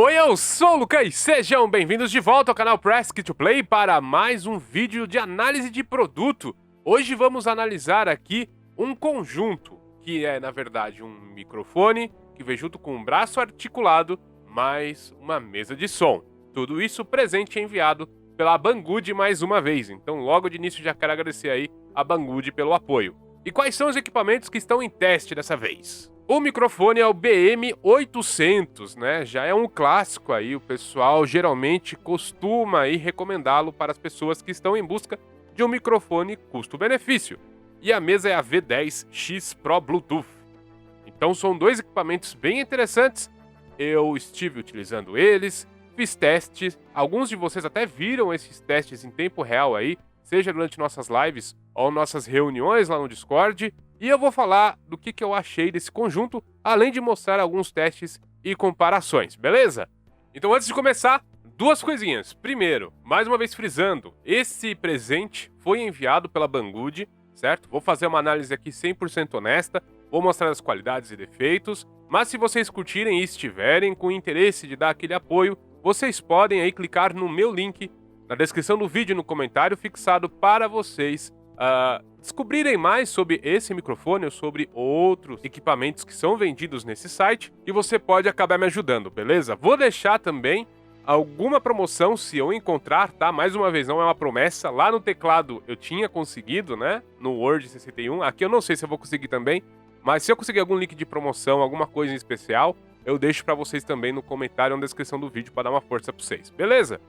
Oi, eu sou o Lucas e sejam bem-vindos de volta ao canal Press Kit to Play para mais um vídeo de análise de produto. Hoje vamos analisar aqui um conjunto, que é na verdade um microfone, que vem junto com um braço articulado, mais uma mesa de som. Tudo isso presente e enviado pela Banggood mais uma vez, então logo de início já quero agradecer aí a Banggood pelo apoio. E quais são os equipamentos que estão em teste dessa vez? O microfone é o BM800, né? Já é um clássico aí, o pessoal geralmente costuma aí recomendá-lo para as pessoas que estão em busca de um microfone custo-benefício. E a mesa é a V10X Pro Bluetooth. Então são dois equipamentos bem interessantes. Eu estive utilizando eles, fiz testes, alguns de vocês até viram esses testes em tempo real aí, seja durante nossas lives ou nossas reuniões lá no Discord. E eu vou falar do que eu achei desse conjunto, além de mostrar alguns testes e comparações, beleza? Então antes de começar, duas coisinhas. Primeiro, mais uma vez frisando, esse presente foi enviado pela Banggood, certo? Vou fazer uma análise aqui 100% honesta, vou mostrar as qualidades e defeitos, mas se vocês curtirem e estiverem com interesse de dar aquele apoio, vocês podem aí clicar no meu link na descrição do vídeo e no comentário fixado para vocês descobrirem mais sobre esse microfone ou sobre outros equipamentos que são vendidos nesse site e você pode acabar me ajudando, beleza? Vou deixar também alguma promoção se eu encontrar, tá? Mais uma vez, não é uma promessa. Lá no teclado eu tinha conseguido, né? No Word 61. Aqui eu não sei se eu vou conseguir também, mas se eu conseguir algum link de promoção, alguma coisa em especial, eu deixo pra vocês também no comentário ou na descrição do vídeo pra dar uma força pra vocês, beleza?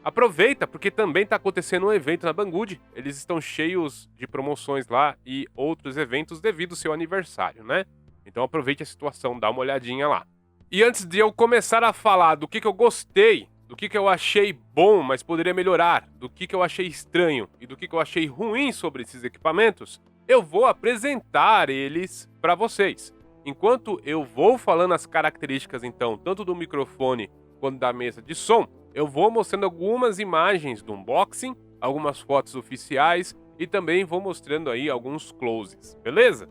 Aproveita, porque também está acontecendo um evento na Banggood. Eles estão cheios de promoções lá e outros eventos devido ao seu aniversário, né? Então aproveite a situação, dá uma olhadinha lá. E antes de eu começar a falar do que eu gostei, do que eu achei bom, mas poderia melhorar, do que eu achei estranho e do que eu achei ruim sobre esses equipamentos, eu vou apresentar eles para vocês. Enquanto eu vou falando as características, então, tanto do microfone quanto da mesa de som, eu vou mostrando algumas imagens do unboxing, algumas fotos oficiais e também vou mostrando aí alguns closes, beleza?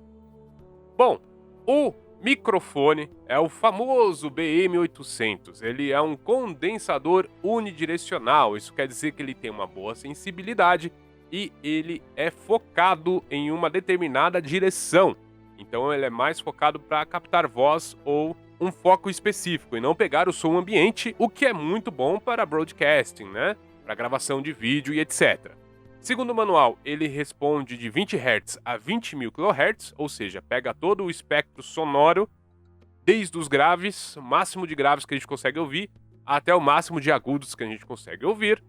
Bom, o microfone é o famoso BM800. Ele é um condensador unidirecional, isso quer dizer que ele tem uma boa sensibilidade e ele é focado em uma determinada direção. Então ele é mais focado para captar voz ou um foco específico e não pegar o som ambiente, o que é muito bom para broadcasting, né? Para gravação de vídeo e etc. Segundo o manual, ele responde de 20 Hz a 20.000 kHz, ou seja, pega todo o espectro sonoro, desde os graves, o máximo de graves que a gente consegue ouvir, até o máximo de agudos que a gente consegue ouvir.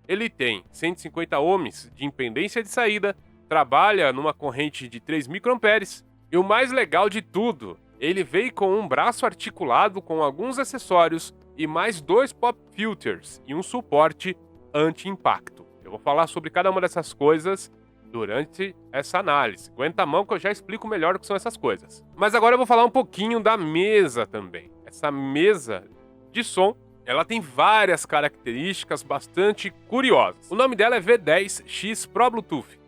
Ele tem 150 ohms de impedância de saída, trabalha numa corrente de 3 microamperes, e o mais legal de tudo, ele veio com um braço articulado com alguns acessórios e mais 2 pop filters e um suporte anti-impacto. Eu vou falar sobre cada uma dessas coisas durante essa análise. Aguenta a mão que eu já explico melhor o que são essas coisas. Mas agora eu vou falar um pouquinho da mesa também. Essa mesa de som, ela tem várias características bastante curiosas. O nome dela é V10X Pro Bluetooth.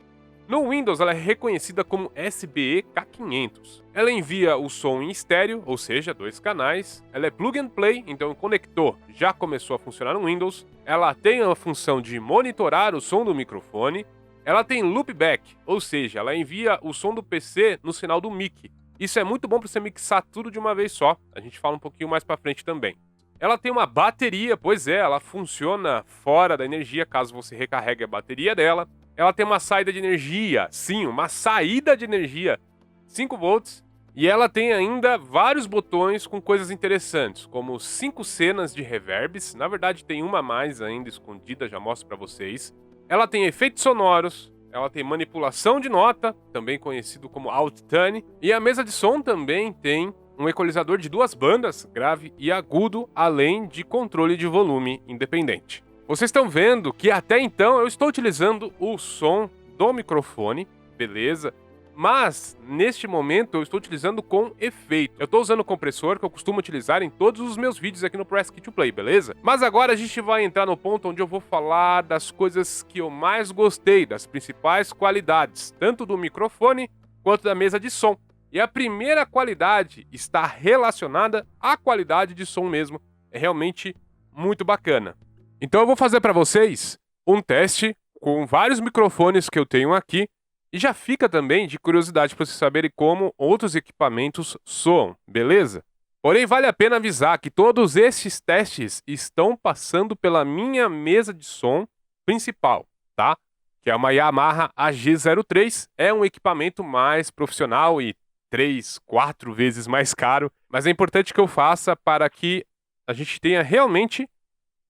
No Windows, ela é reconhecida como SBE-K500. Ela envia o som em estéreo, ou seja, 2 canais. Ela é plug and play, então o conector já começou a funcionar no Windows. Ela tem a função de monitorar o som do microfone. Ela tem loopback, ou seja, ela envia o som do PC no sinal do mic. Isso é muito bom para você mixar tudo de uma vez só. A gente fala um pouquinho mais para frente também. Ela tem uma bateria, pois é, ela funciona fora da energia caso você recarregue a bateria dela. Ela tem uma saída de energia, sim, uma saída de energia, 5 volts. E ela tem ainda vários botões com coisas interessantes, como 5 cenas de reverbs. Na verdade, tem uma a mais ainda escondida, já mostro para vocês. Ela tem efeitos sonoros, ela tem manipulação de nota, também conhecido como Alt-Tune. E a mesa de som também tem um equalizador de 2 bandas, grave e agudo, além de controle de volume independente. Vocês estão vendo que até então eu estou utilizando o som do microfone, beleza? Mas, neste momento, eu estou utilizando com efeito. Eu estou usando o compressor que eu costumo utilizar em todos os meus vídeos aqui no Press Kit to Play, beleza? Mas agora a gente vai entrar no ponto onde eu vou falar das coisas que eu mais gostei, das principais qualidades, tanto do microfone quanto da mesa de som. E a primeira qualidade está relacionada à qualidade de som mesmo, é realmente muito bacana. Então eu vou fazer para vocês um teste com vários microfones que eu tenho aqui e já fica também de curiosidade para vocês saberem como outros equipamentos soam, beleza? Porém, vale a pena avisar que todos esses testes estão passando pela minha mesa de som principal, tá? Que é uma Yamaha AG03, é um equipamento mais profissional e 3, 4 vezes mais caro, mas é importante que eu faça para que a gente tenha realmente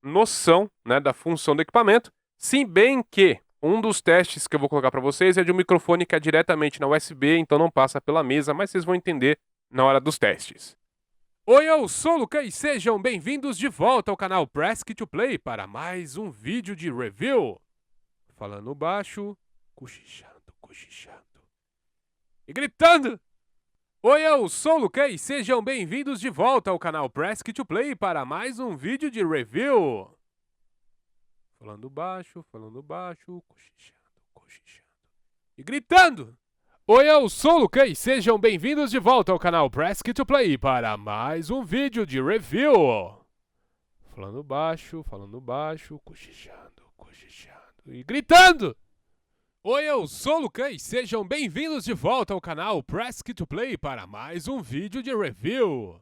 noção, né, da função do equipamento, se bem que um dos testes que eu vou colocar para vocês é de um microfone que é diretamente na USB, então não passa pela mesa, mas vocês vão entender na hora dos testes. Oi, eu sou o Lucas e sejam bem-vindos de volta ao canal Press Kit to Play para mais um vídeo de review. Falando baixo, cochichando e gritando. Oi, eu sou o Lucas e sejam bem-vindos de volta ao canal Press Kit to Play para mais um vídeo de review. Falando baixo, cochichando e gritando. Oi, eu sou o Lucas e sejam bem-vindos de volta ao canal Press Kit to Play para mais um vídeo de review. Falando baixo, cochichando e gritando. Oi, eu sou o Lucas e sejam bem-vindos de volta ao canal Press Kit to Play para mais um vídeo de review.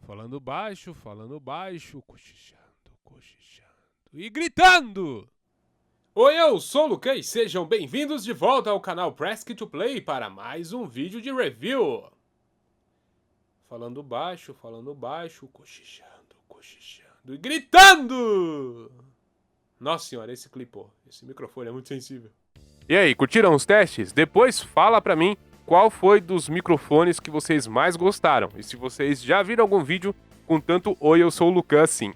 Falando baixo, cochichando e gritando. Oi, eu sou o Lucas e sejam bem-vindos de volta ao canal Press Kit to Play para mais um vídeo de review. Falando baixo, cochichando e gritando. Nossa senhora, esse clipou. Esse microfone é muito sensível. E aí, curtiram os testes? Depois fala pra mim qual foi dos microfones que vocês mais gostaram. E se vocês já viram algum vídeo com tanto oi, eu sou o Lucas assim.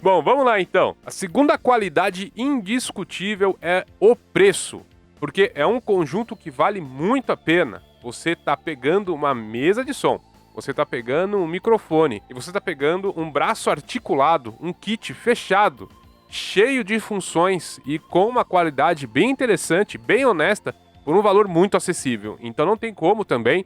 Bom, vamos lá então. A segunda qualidade indiscutível é o preço, porque é um conjunto que vale muito a pena. Você tá pegando uma mesa de som, você tá pegando um microfone e você tá pegando um braço articulado, um kit fechado, cheio de funções e com uma qualidade bem interessante, bem honesta, por um valor muito acessível. Então não tem como também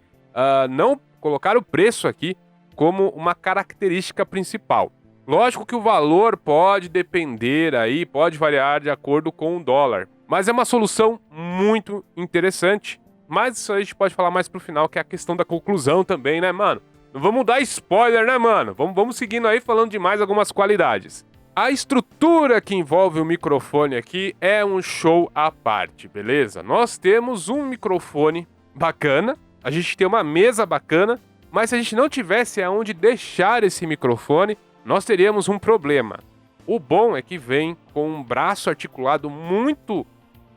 não colocar o preço aqui como uma característica principal. Lógico que o valor pode depender aí, pode variar de acordo com o dólar, mas é uma solução muito interessante. Mas isso a gente pode falar mais pro final, que é a questão da conclusão também, né, mano? Não vamos dar spoiler, né, mano? Vamos seguindo aí falando de mais algumas qualidades. A estrutura que envolve o microfone aqui é um show à parte, beleza? Nós temos um microfone bacana, a gente tem uma mesa bacana, mas se a gente não tivesse aonde deixar esse microfone, nós teríamos um problema. O bom é que vem com um braço articulado muito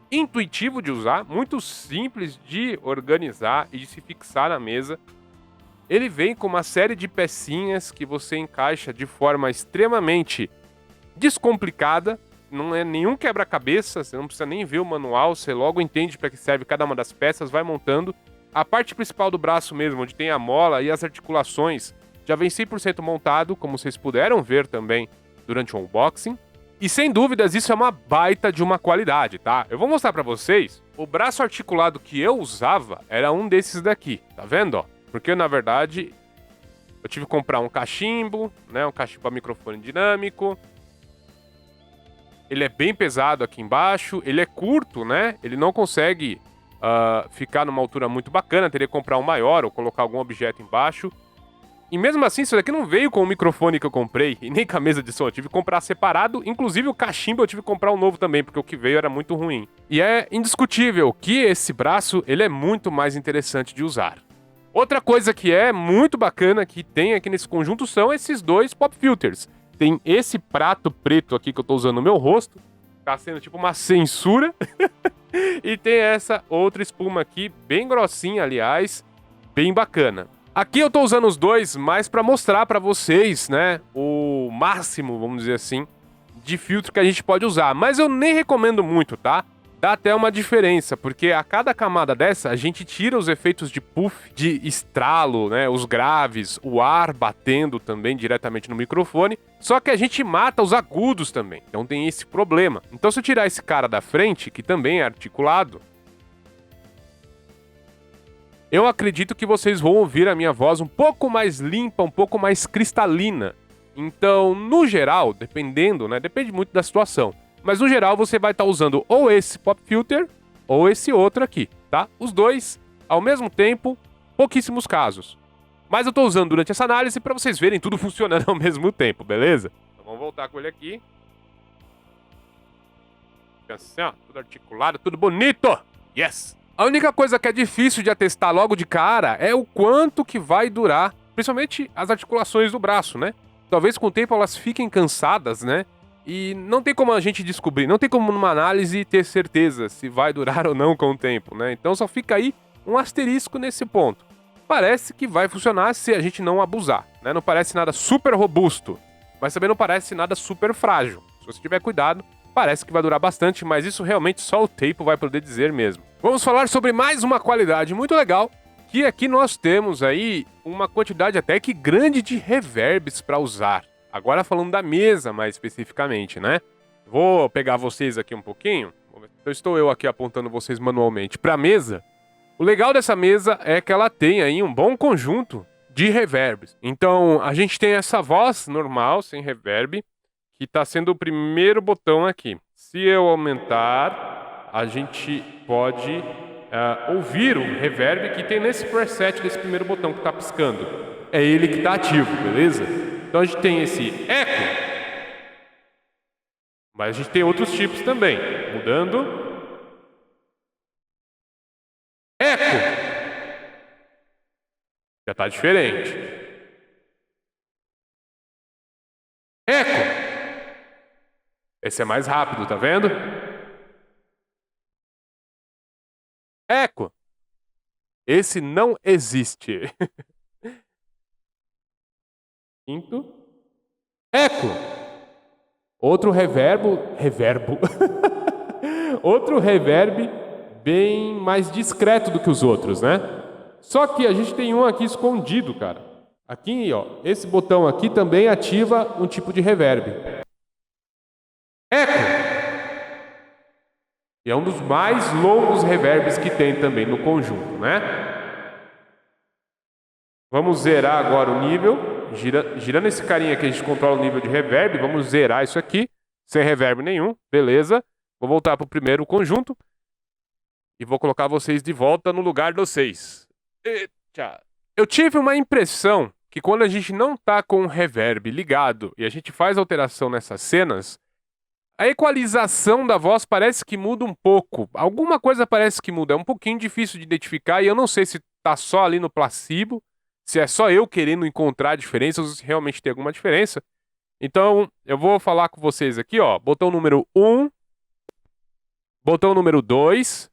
intuitivo de usar, muito simples de organizar e de se fixar na mesa. Ele vem com uma série de pecinhas que você encaixa de forma extremamente descomplicada, não é nenhum quebra-cabeça, você não precisa nem ver o manual, você logo entende para que serve cada uma das peças, vai montando. A parte principal do braço mesmo, onde tem a mola e as articulações, já vem 100% montado, como vocês puderam ver também durante o unboxing. E sem dúvidas isso é uma baita de uma qualidade, tá? Eu vou mostrar pra vocês, o braço articulado que eu usava era um desses daqui, tá vendo, ó? Porque na verdade eu tive que comprar um cachimbo, né? Um cachimbo para microfone dinâmico. Ele é bem pesado aqui embaixo, ele é curto, né? Ele não consegue ficar numa altura muito bacana, teria que comprar um maior ou colocar algum objeto embaixo. E mesmo assim, isso daqui não veio com o microfone que eu comprei, e nem com a mesa de som, eu tive que comprar separado, inclusive o cachimbo eu tive que comprar um novo também, porque o que veio era muito ruim. E é indiscutível que esse braço, ele é muito mais interessante de usar. Outra coisa que é muito bacana que tem aqui nesse conjunto são esses dois pop filters. Tem esse prato preto aqui que eu tô usando no meu rosto, tá sendo tipo uma censura, e tem essa outra espuma aqui, bem grossinha, aliás, bem bacana. Aqui eu tô usando os dois mais pra mostrar pra vocês, né, o máximo, vamos dizer assim, de filtro que a gente pode usar. Mas eu nem recomendo muito, tá? Dá até uma diferença, porque a cada camada dessa, a gente tira os efeitos de puff, de estralo, né, os graves, o ar batendo também diretamente no microfone, só que a gente mata os agudos também, então tem esse problema. Então se eu tirar esse cara da frente, que também é articulado, eu acredito que vocês vão ouvir a minha voz um pouco mais limpa, um pouco mais cristalina. Então, no geral, dependendo, né? Depende muito da situação. Mas no geral, você vai estar usando ou esse pop filter ou esse outro aqui, tá? Os dois, ao mesmo tempo, pouquíssimos casos. Mas eu tô usando durante essa análise para vocês verem tudo funcionando ao mesmo tempo, beleza? Então vamos voltar com ele aqui. Fica assim, ó, tudo articulado, tudo bonito! Yes! A única coisa que é difícil de atestar logo de cara é o quanto que vai durar, principalmente as articulações do braço, né? Talvez com o tempo elas fiquem cansadas, né? E não tem como a gente descobrir, não tem como numa análise ter certeza se vai durar ou não com o tempo, né? Então só fica aí um asterisco nesse ponto. Parece que vai funcionar se a gente não abusar, né? Não parece nada super robusto, mas também não parece nada super frágil. Se você tiver cuidado, parece que vai durar bastante, mas isso realmente só o tempo vai poder dizer mesmo. Vamos falar sobre mais uma qualidade muito legal, que aqui nós temos aí uma quantidade até que grande de reverbs para usar. Agora falando da mesa mais especificamente, né? Vou pegar vocês aqui um pouquinho. Então estou eu aqui apontando vocês manualmente para a mesa. O legal dessa mesa é que ela tem aí um bom conjunto de reverbs. Então a gente tem essa voz normal, sem reverb, que está sendo o primeiro botão aqui. Se eu aumentar, a gente pode ouvir o reverb que tem nesse preset desse primeiro botão que está piscando. É ele que está ativo, beleza? Então a gente tem esse eco, mas a gente tem outros tipos também. Mudando. Eco. Já está diferente. Eco. Esse é mais rápido, tá vendo? Eco. Esse não existe. Quinto. Eco. Outro reverbo. Outro reverb bem mais discreto do que os outros, né? Só que a gente tem um aqui escondido, cara. Aqui, ó, esse botão aqui também ativa um tipo de reverb. Eco. E é um dos mais longos reverbs que tem também no conjunto, né? Vamos zerar agora o nível. Girando esse carinha aqui, a gente controla o nível de reverb. Vamos zerar isso aqui, sem reverb nenhum. Beleza. Vou voltar para o primeiro conjunto. E vou colocar vocês de volta no lugar de vocês. Eita. Eu tive uma impressão que quando a gente não tá com o reverb ligado e a gente faz alteração nessas cenas, a equalização da voz parece que muda um pouco. Alguma coisa parece que muda. É um pouquinho difícil de identificar e eu não sei se tá só ali no placebo, se é só eu querendo encontrar diferenças ou se realmente tem alguma diferença. Então, eu vou falar com vocês aqui, ó. Botão número 1, botão número 2,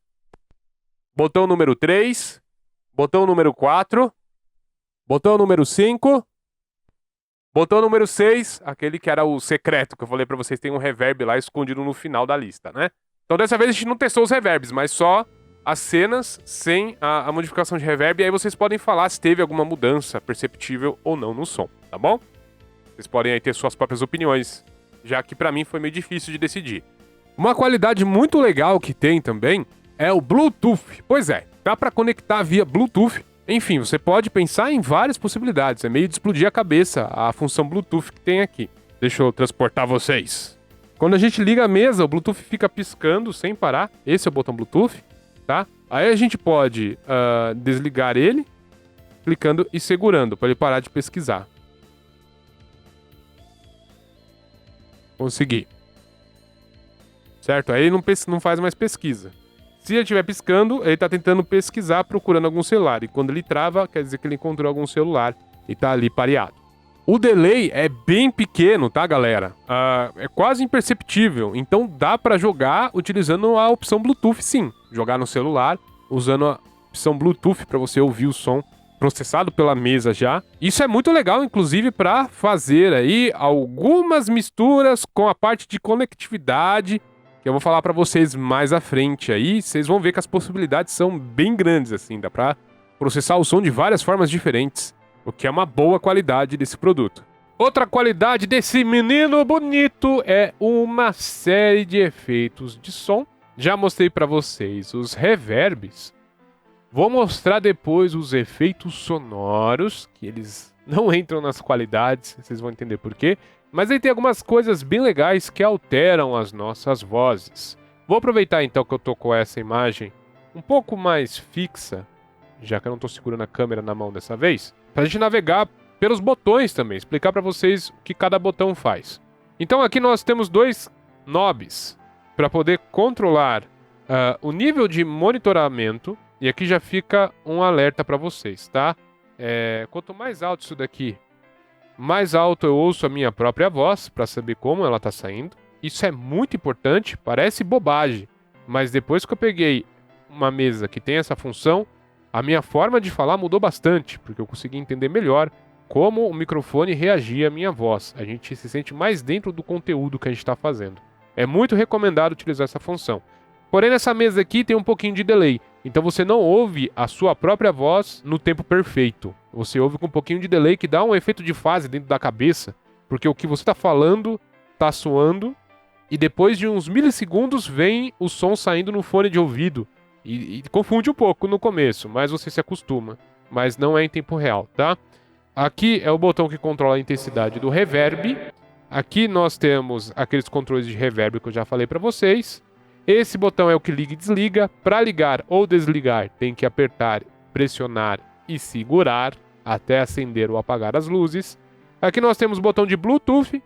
botão número 3, botão número 4, botão número 5, botão número 6, aquele que era o secreto, que eu falei pra vocês, tem um reverb lá escondido no final da lista, né? Então dessa vez a gente não testou os reverbs, mas só as cenas sem a modificação de reverb, e aí vocês podem falar se teve alguma mudança perceptível ou não no som, tá bom? Vocês podem aí ter suas próprias opiniões, já que pra mim foi meio difícil de decidir. Uma qualidade muito legal que tem também é o Bluetooth. Pois é, dá pra conectar via Bluetooth. Enfim, você pode pensar em várias possibilidades. É meio de explodir a cabeça a função Bluetooth que tem aqui. Deixa eu transportar vocês. Quando a gente liga a mesa, o Bluetooth fica piscando sem parar. Esse é o botão Bluetooth, tá? Aí a gente pode desligar ele, clicando e segurando para ele parar de pesquisar. Consegui. Certo? Aí ele não faz mais pesquisa. Se ele estiver piscando, ele está tentando pesquisar, procurando algum celular. E quando ele trava, quer dizer que ele encontrou algum celular e está ali pareado. O delay é bem pequeno, tá, galera? É quase imperceptível. Então dá para jogar utilizando a opção Bluetooth, sim. Jogar no celular, usando a opção Bluetooth para você ouvir o som processado pela mesa já. Isso é muito legal, inclusive, para fazer aí algumas misturas com a parte de conectividade, que eu vou falar para vocês mais à frente aí. Vocês vão ver que as possibilidades são bem grandes, assim. Dá para processar o som de várias formas diferentes, o que é uma boa qualidade desse produto. Outra qualidade desse menino bonito é uma série de efeitos de som. Já mostrei para vocês os reverbs. Vou mostrar depois os efeitos sonoros, que eles não entram nas qualidades, vocês vão entender por quê. Mas aí tem algumas coisas bem legais que alteram as nossas vozes. Vou aproveitar então que eu tô com essa imagem um pouco mais fixa, já que eu não estou segurando a câmera na mão dessa vez, para a gente navegar pelos botões também, explicar para vocês o que cada botão faz. Então aqui nós temos dois knobs para poder controlar o nível de monitoramento, e aqui já fica um alerta para vocês, tá? Quanto mais alto isso daqui, mais alto eu ouço a minha própria voz, para saber como ela está saindo. Isso é muito importante, parece bobagem, mas depois que eu peguei uma mesa que tem essa função, a minha forma de falar mudou bastante, porque eu consegui entender melhor como o microfone reagia à minha voz. A gente se sente mais dentro do conteúdo que a gente está fazendo. É muito recomendado utilizar essa função. Porém, nessa mesa aqui tem um pouquinho de delay, então você não ouve a sua própria voz no tempo perfeito. Você ouve com um pouquinho de delay que dá um efeito de fase dentro da cabeça, porque o que você está falando está soando, e depois de uns milissegundos vem o som saindo no fone de ouvido. E confunde um pouco no começo, mas você se acostuma. Mas não é em tempo real, tá? Aqui é o botão que controla a intensidade do reverb. Aqui nós temos aqueles controles de reverb que eu já falei para vocês. Esse botão é o que liga e desliga. Para ligar ou desligar, tem que apertar, pressionar e segurar até acender ou apagar as luzes. Aqui nós temos o botão de Bluetooth.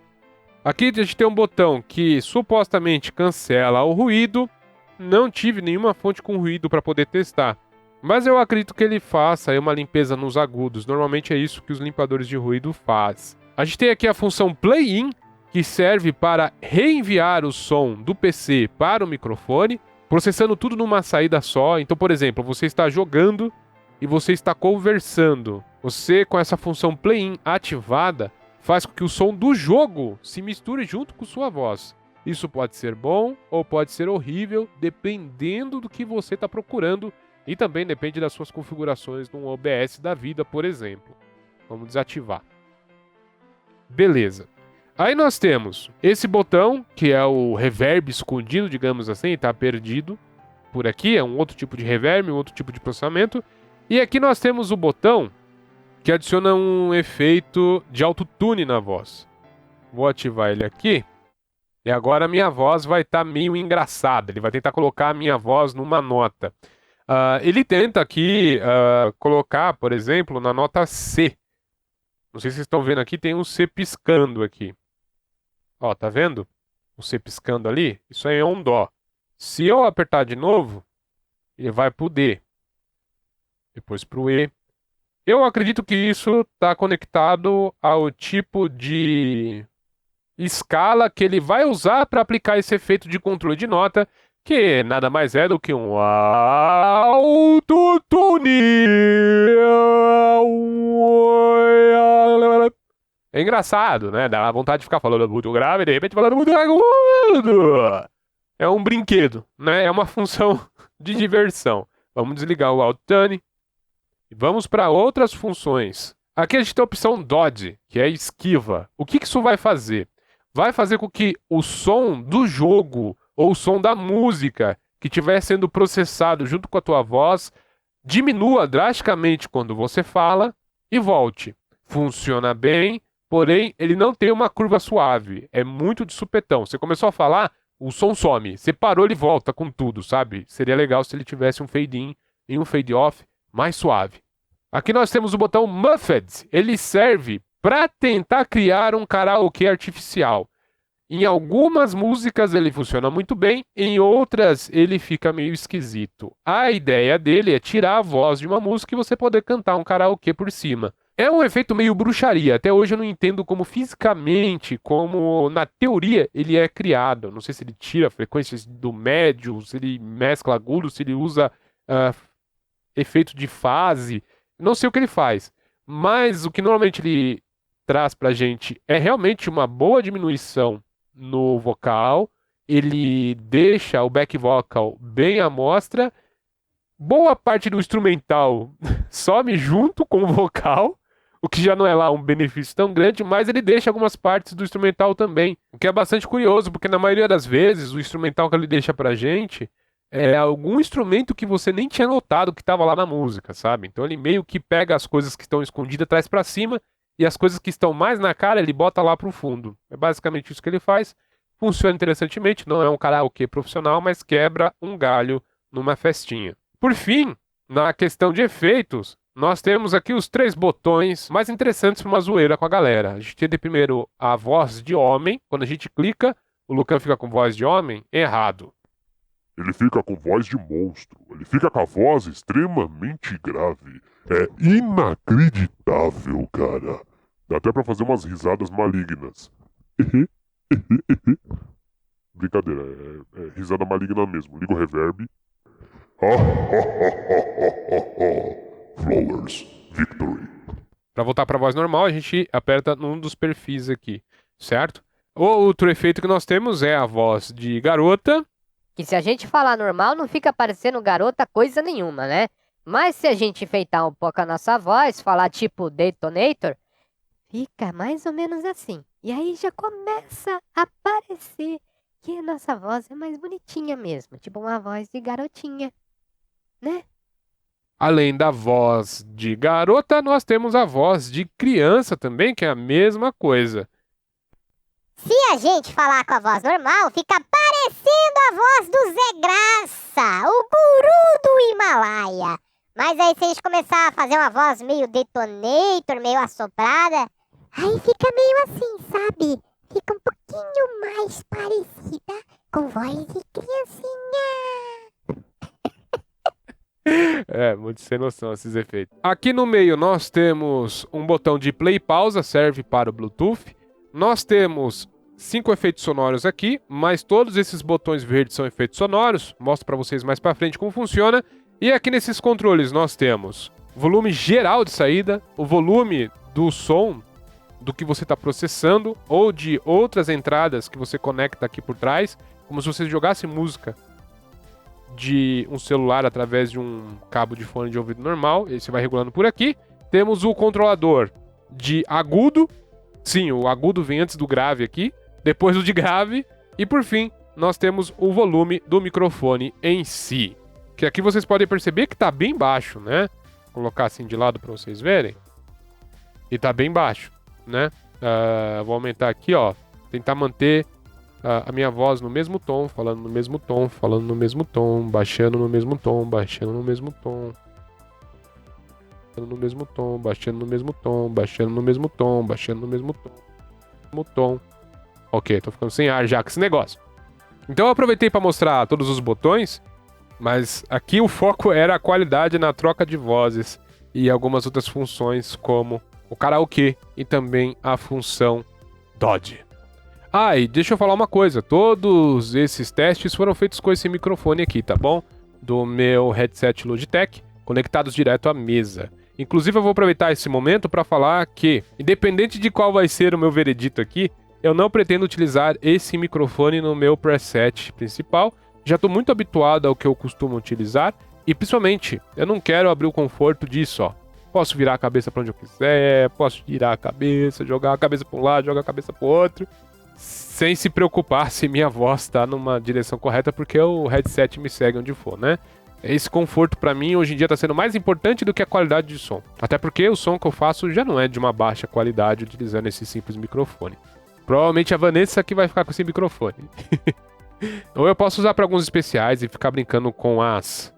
Aqui a gente tem um botão que supostamente cancela o ruído. Não tive nenhuma fonte com ruído para poder testar, mas eu acredito que ele faça aí uma limpeza nos agudos. Normalmente é isso que os limpadores de ruído fazem. A gente tem aqui a função Play-in, que serve para reenviar o som do PC para o microfone, processando tudo numa saída só. Então, por exemplo, você está jogando e você está conversando. Você, com essa função Play-in ativada, faz com que o som do jogo se misture junto com sua voz. Isso pode ser bom ou pode ser horrível, dependendo do que você está procurando, e também depende das suas configurações no OBS da vida, por exemplo. Vamos desativar. Beleza. Aí nós temos esse botão, que é o reverb escondido, digamos assim, está perdido. Por aqui é um outro tipo de reverb, um outro tipo de processamento. E aqui nós temos o botão que adiciona um efeito de autotune na voz. Vou ativar ele aqui. E agora a minha voz vai estar meio engraçada. Ele vai tentar colocar a minha voz numa nota. Ele tenta aqui colocar, por exemplo, na nota C. Não sei se vocês estão vendo aqui, tem um C piscando aqui. Ó, tá vendo? O C piscando ali? Isso aí é um Dó. Se eu apertar de novo, ele vai pro D. Depois pro E. Eu acredito que isso está conectado ao tipo de escala que ele vai usar para aplicar esse efeito de controle de nota, que nada mais é do que um autotune. É engraçado, né? Dá vontade de ficar falando muito grave e de repente falando muito agudo. É um brinquedo, né? É uma função de diversão. Vamos desligar o autotune e vamos para outras funções. Aqui a gente tem a opção Dodge, que é esquiva. O que isso vai fazer? Vai fazer com que o som do jogo ou o som da música que estiver sendo processado junto com a tua voz diminua drasticamente quando você fala e volte. Funciona bem, porém ele não tem uma curva suave. É muito de supetão. Você começou a falar, o som some. Você parou, ele volta com tudo, sabe? Seria legal se ele tivesse um fade-in e um fade-off mais suave. Aqui nós temos o botão Muffed. Ele serve para tentar criar um karaokê artificial. Em algumas músicas ele funciona muito bem, em outras ele fica meio esquisito. A ideia dele é tirar a voz de uma música e você poder cantar um karaokê por cima. É um efeito meio bruxaria, até hoje eu não entendo como fisicamente, como na teoria ele é criado. Não sei se ele tira frequências do médio, se ele mescla agudo, se ele usa efeito de fase, não sei o que ele faz. Mas o que normalmente ele traz pra gente é realmente uma boa diminuição no vocal, ele deixa o back vocal bem à mostra, boa parte do instrumental some junto com o vocal, o que já não é lá um benefício tão grande, mas ele deixa algumas partes do instrumental também, o que é bastante curioso, porque na maioria das vezes o instrumental que ele deixa pra gente algum instrumento que você nem tinha notado que estava lá na música, sabe? Então ele meio que pega as coisas que estão escondidas, traz para cima, e as coisas que estão mais na cara ele bota lá pro fundo. É basicamente isso que ele faz. Funciona interessantemente, não é um karaokê profissional, mas quebra um galho numa festinha. Por fim, na questão de efeitos, nós temos aqui os 3 botões mais interessantes para uma zoeira com a galera. A gente tem primeiro a voz de homem. Quando a gente clica, o Lucan fica com voz de homem. Errado. Ele fica com voz de monstro. Ele fica com a voz extremamente grave. É inacreditável, cara. Dá até pra fazer umas risadas malignas. Brincadeira, é risada maligna mesmo. Liga o reverb. Flowers, victory. Para voltar para a voz normal, a gente aperta num dos perfis aqui, certo? O outro efeito que nós temos é a voz de garota. Que se a gente falar normal, não fica parecendo garota coisa nenhuma, né? Mas se a gente enfeitar um pouco a nossa voz, falar tipo Detonator, fica mais ou menos assim. E aí já começa a parecer que a nossa voz é mais bonitinha mesmo. Tipo uma voz de garotinha, né? Além da voz de garota, nós temos a voz de criança também, que é a mesma coisa. Se a gente falar com a voz normal, fica parecendo a voz do Zé Graça, o guru do Himalaia. Mas aí se a gente começar a fazer uma voz meio Detonator, meio assoprada, aí fica meio assim, sabe? Fica um pouquinho mais parecida com voz de criancinha. É, muito sem noção esses efeitos. Aqui no meio nós temos um botão de play e pausa, serve para o Bluetooth. Nós temos 5 efeitos sonoros aqui, mas todos esses botões verdes são efeitos sonoros. Mostro para vocês mais para frente como funciona. E aqui nesses controles nós temos volume geral de saída, o volume do som do que você está processando ou de outras entradas que você conecta aqui por trás, como se você jogasse música de um celular através de um cabo de fone de ouvido normal. Esse vai regulando por aqui. Temos o controlador de agudo. Sim, o agudo vem antes do grave aqui. Depois o de grave. E por fim, nós temos o volume do microfone em si. Que aqui vocês podem perceber que está bem baixo, né? Vou colocar assim de lado para vocês verem. E está bem baixo, né? Vou aumentar aqui, ó. Tentar manter a minha voz no mesmo tom, falando no mesmo tom, falando no mesmo tom, baixando no mesmo tom, baixando no mesmo tom, baixando no mesmo tom, baixando no mesmo tom, baixando no mesmo tom, baixando no mesmo tom. Ok, tô ficando sem ar já com esse negócio. Então eu aproveitei para mostrar todos os botões, mas aqui o foco era a qualidade na troca de vozes e algumas outras funções como o karaokê e também a função Dodge. Ah, e deixa eu falar uma coisa, todos esses testes foram feitos com esse microfone aqui, tá bom? Do meu headset Logitech, conectados direto à mesa. Inclusive eu vou aproveitar esse momento para falar que, independente de qual vai ser o meu veredito aqui, eu não pretendo utilizar esse microfone no meu preset principal. Já estou muito habituado ao que eu costumo utilizar e, principalmente, eu não quero abrir o conforto disso, ó. Posso virar a cabeça para onde eu quiser, posso girar a cabeça, jogar a cabeça para um lado, jogar a cabeça para o outro, sem se preocupar se minha voz está numa direção correta, porque o headset me segue onde for, né? Esse conforto para mim hoje em dia está sendo mais importante do que a qualidade de som. Até porque o som que eu faço já não é de uma baixa qualidade utilizando esse simples microfone. Provavelmente a Vanessa que vai ficar com esse microfone. Ou eu posso usar para alguns especiais e ficar brincando com as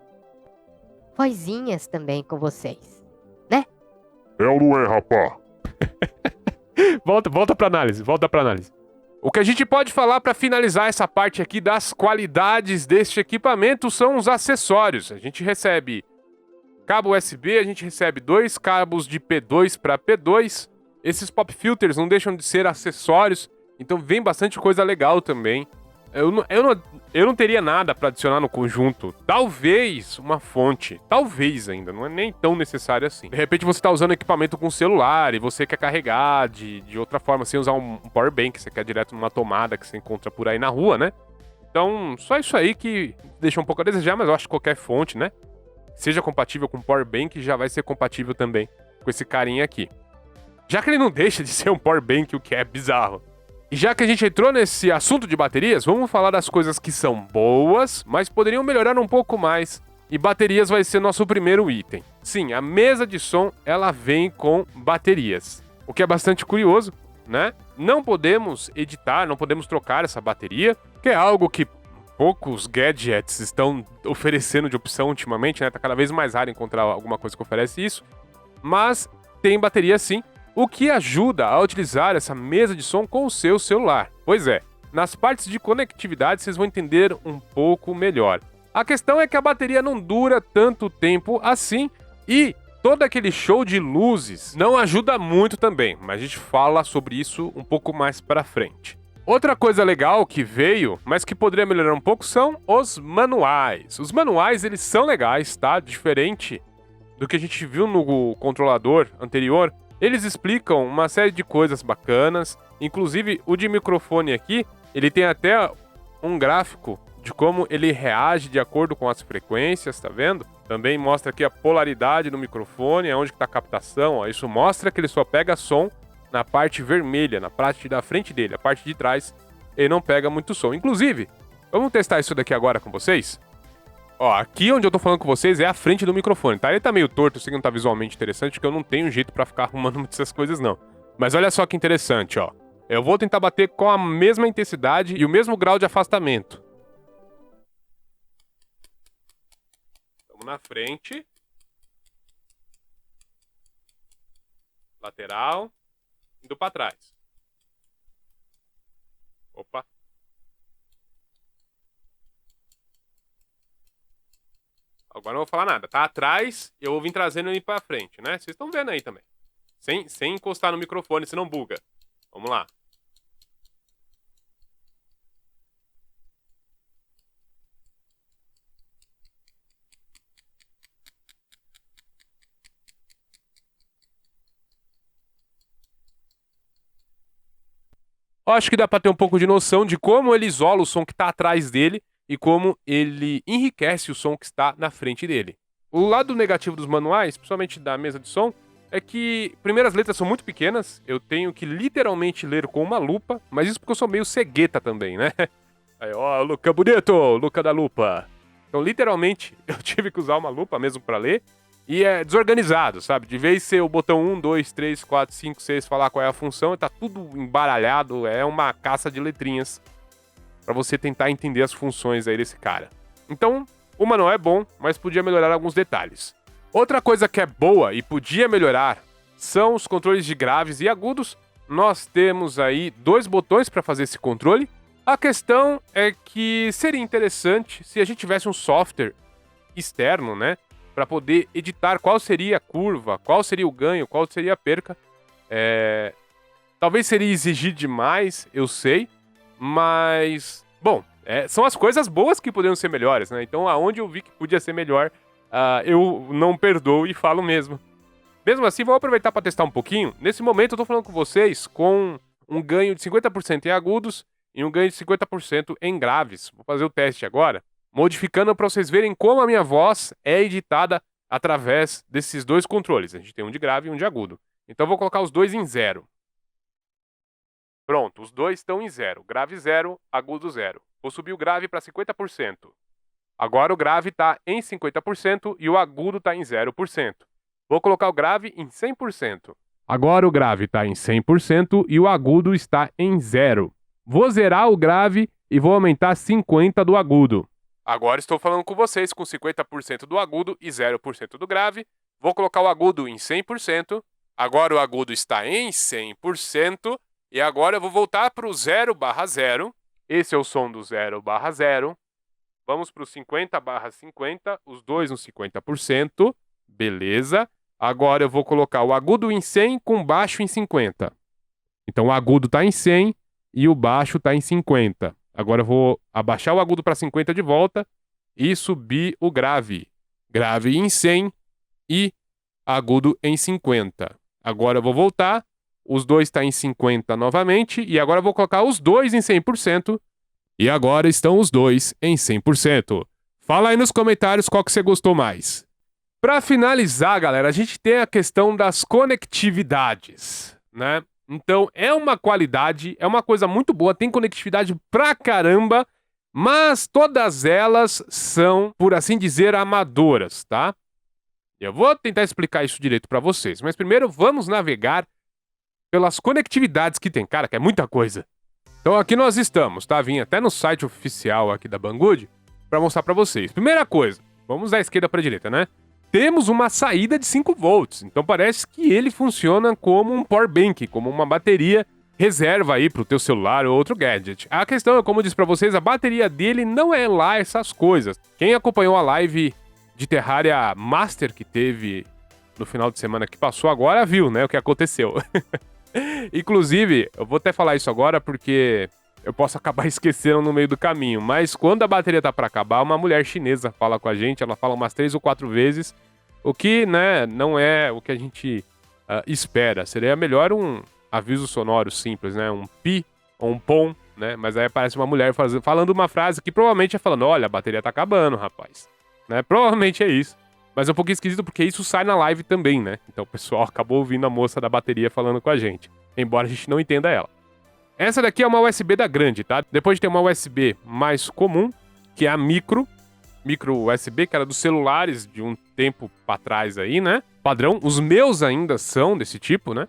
Vozinhas também com vocês, né? É ou não é, rapá? volta para análise. O que a gente pode falar para finalizar essa parte aqui das qualidades deste equipamento são os acessórios. A gente recebe cabo USB, a gente recebe 2 cabos de P2 para P2. Esses pop filters não deixam de ser acessórios, então vem bastante coisa legal também. Eu não teria nada para adicionar no conjunto. Talvez uma fonte. Talvez ainda. Não é nem tão necessário assim. De repente você tá usando equipamento com celular e você quer carregar de outra forma, sem usar um power bank. Você quer direto numa tomada que você encontra por aí na rua, né? Então, só isso aí que deixa um pouco a desejar, mas eu acho que qualquer fonte, né? Seja compatível com power bank, já vai ser compatível também com esse carinha aqui. Já que ele não deixa de ser um power bank, o que é bizarro. E já que a gente entrou nesse assunto de baterias, vamos falar das coisas que são boas, mas poderiam melhorar um pouco mais. E baterias vai ser nosso primeiro item. Sim, a mesa de som, ela vem com baterias. O que é bastante curioso, né? Não podemos editar, não podemos trocar essa bateria, que é algo que poucos gadgets estão oferecendo de opção ultimamente, né? Tá cada vez mais raro encontrar alguma coisa que oferece isso. Mas tem bateria sim, o que ajuda a utilizar essa mesa de som com o seu celular. Pois é, nas partes de conectividade vocês vão entender um pouco melhor. A questão é que a bateria não dura tanto tempo assim e todo aquele show de luzes não ajuda muito também, mas a gente fala sobre isso um pouco mais pra frente. Outra coisa legal que veio, mas que poderia melhorar um pouco, são os manuais. Os manuais, eles são legais, tá? Diferente do que a gente viu no controlador anterior, eles explicam uma série de coisas bacanas, inclusive o de microfone aqui, ele tem até um gráfico de como ele reage de acordo com as frequências, tá vendo? Também mostra aqui a polaridade do microfone, aonde que tá a captação, ó. Isso mostra que ele só pega som na parte vermelha, na parte da frente dele. A parte de trás, ele não pega muito som. Inclusive, vamos testar isso daqui agora com vocês? Ó, aqui onde eu tô falando com vocês é a frente do microfone, tá? Ele tá meio torto, eu sei que não tá visualmente interessante, porque eu não tenho jeito pra ficar arrumando muitas essas coisas, não. Mas olha só que interessante, ó. Eu vou tentar bater com a mesma intensidade e o mesmo grau de afastamento. Estamos na frente. Lateral. Indo pra trás. Opa. Agora não vou falar nada. Tá atrás, eu vou vir trazendo ele pra frente, né? Vocês estão vendo aí também. Sem encostar no microfone, senão buga. Vamos lá. Eu acho que dá pra ter um pouco de noção de como ele isola o som que tá atrás dele e como ele enriquece o som que está na frente dele. O lado negativo dos manuais, principalmente da mesa de som, é que, primeiro, as letras são muito pequenas, eu tenho que literalmente ler com uma lupa, mas isso porque eu sou meio cegueta também, né? Aí, ó, Luca bonito, Luca da lupa. Então, literalmente, eu tive que usar uma lupa mesmo pra ler, e é desorganizado, sabe? De vez ser o botão 1, 2, 3, 4, 5, 6, falar qual é a função, tá tudo embaralhado, é uma caça de letrinhas pra você tentar entender as funções aí desse cara. Então, o manual é bom, mas podia melhorar alguns detalhes. Outra coisa que é boa e podia melhorar são os controles de graves e agudos. Nós temos aí 2 botões para fazer esse controle. A questão é que seria interessante se a gente tivesse um software externo, né? Para poder editar qual seria a curva, qual seria o ganho, qual seria a perca. Talvez seria exigir demais, eu sei. Mas, bom, são as coisas boas que poderiam ser melhores, né? Então, aonde eu vi que podia ser melhor, eu não perdoo e falo mesmo. Mesmo assim, vou aproveitar para testar um pouquinho. Nesse momento, eu tô falando com vocês com um ganho de 50% em agudos e um ganho de 50% em graves. Vou fazer o teste agora, modificando para vocês verem como a minha voz é editada através desses 2 controles. A gente tem um de grave e um de agudo. Então, eu vou colocar os 2 em 0. Pronto, os 2 estão em 0. Grave 0, agudo 0. Vou subir o grave para 50%. Agora o grave está em 50% e o agudo está em 0%. Vou colocar o grave em 100%. Agora o grave está em 100% e o agudo está em 0. Vou zerar o grave e vou aumentar 50% do agudo. Agora estou falando com vocês com 50% do agudo e 0% do grave. Vou colocar o agudo em 100%. Agora o agudo está em 100%. E agora eu vou voltar para o 0/0. Esse é o som do 0/0. Vamos para o 50/50, os 2 no 50%. Beleza. Agora eu vou colocar o agudo em 100 com o baixo em 50. Então o agudo está em 100 e o baixo está em 50. Agora eu vou abaixar o agudo para 50 de volta e subir o grave. Grave em 100 e agudo em 50. Agora eu vou voltar. Os 2 estão em 50 novamente. E agora eu vou colocar os 2 em 100%. E agora estão os 2 em 100%. Fala aí nos comentários qual que você gostou mais. Para finalizar, galera, a gente tem a questão das conectividades, né? Então é uma qualidade, é uma coisa muito boa, tem conectividade pra caramba, mas todas elas são, por assim dizer, amadoras, tá? Eu vou tentar explicar isso direito pra vocês, mas primeiro vamos navegar pelas conectividades que tem. Cara, que é muita coisa. Então aqui nós estamos, tá? Vim até no site oficial aqui da Banggood pra mostrar pra vocês. Primeira coisa, vamos da esquerda pra direita, né? Temos uma saída de 5 volts, então parece que ele funciona como um power bank, como uma bateria reserva aí pro teu celular ou outro gadget. A questão é, como eu disse pra vocês, a bateria dele não é lá essas coisas. Quem acompanhou a live de Terraria Master que teve no final de semana que passou agora, viu, né, o que aconteceu. Inclusive, eu vou até falar isso agora porque eu posso acabar esquecendo no meio do caminho, mas quando a bateria tá pra acabar, uma mulher chinesa fala com a gente, ela fala umas 3 ou 4 vezes, o que, né, não é o que a gente espera. Seria melhor um aviso sonoro simples, né, um pi ou um pom, né, mas aí aparece uma mulher falando uma frase que provavelmente é falando, olha, a bateria tá acabando, rapaz, né, provavelmente é isso. Mas é um pouquinho esquisito porque isso sai na live também, né? Então o pessoal acabou ouvindo a moça da bateria falando com a gente, embora a gente não entenda ela. Essa daqui é uma USB da grande, tá? Depois de ter uma USB mais comum, que é a micro USB, que era dos celulares de um tempo pra trás aí, né? Padrão. Os meus ainda são desse tipo, né?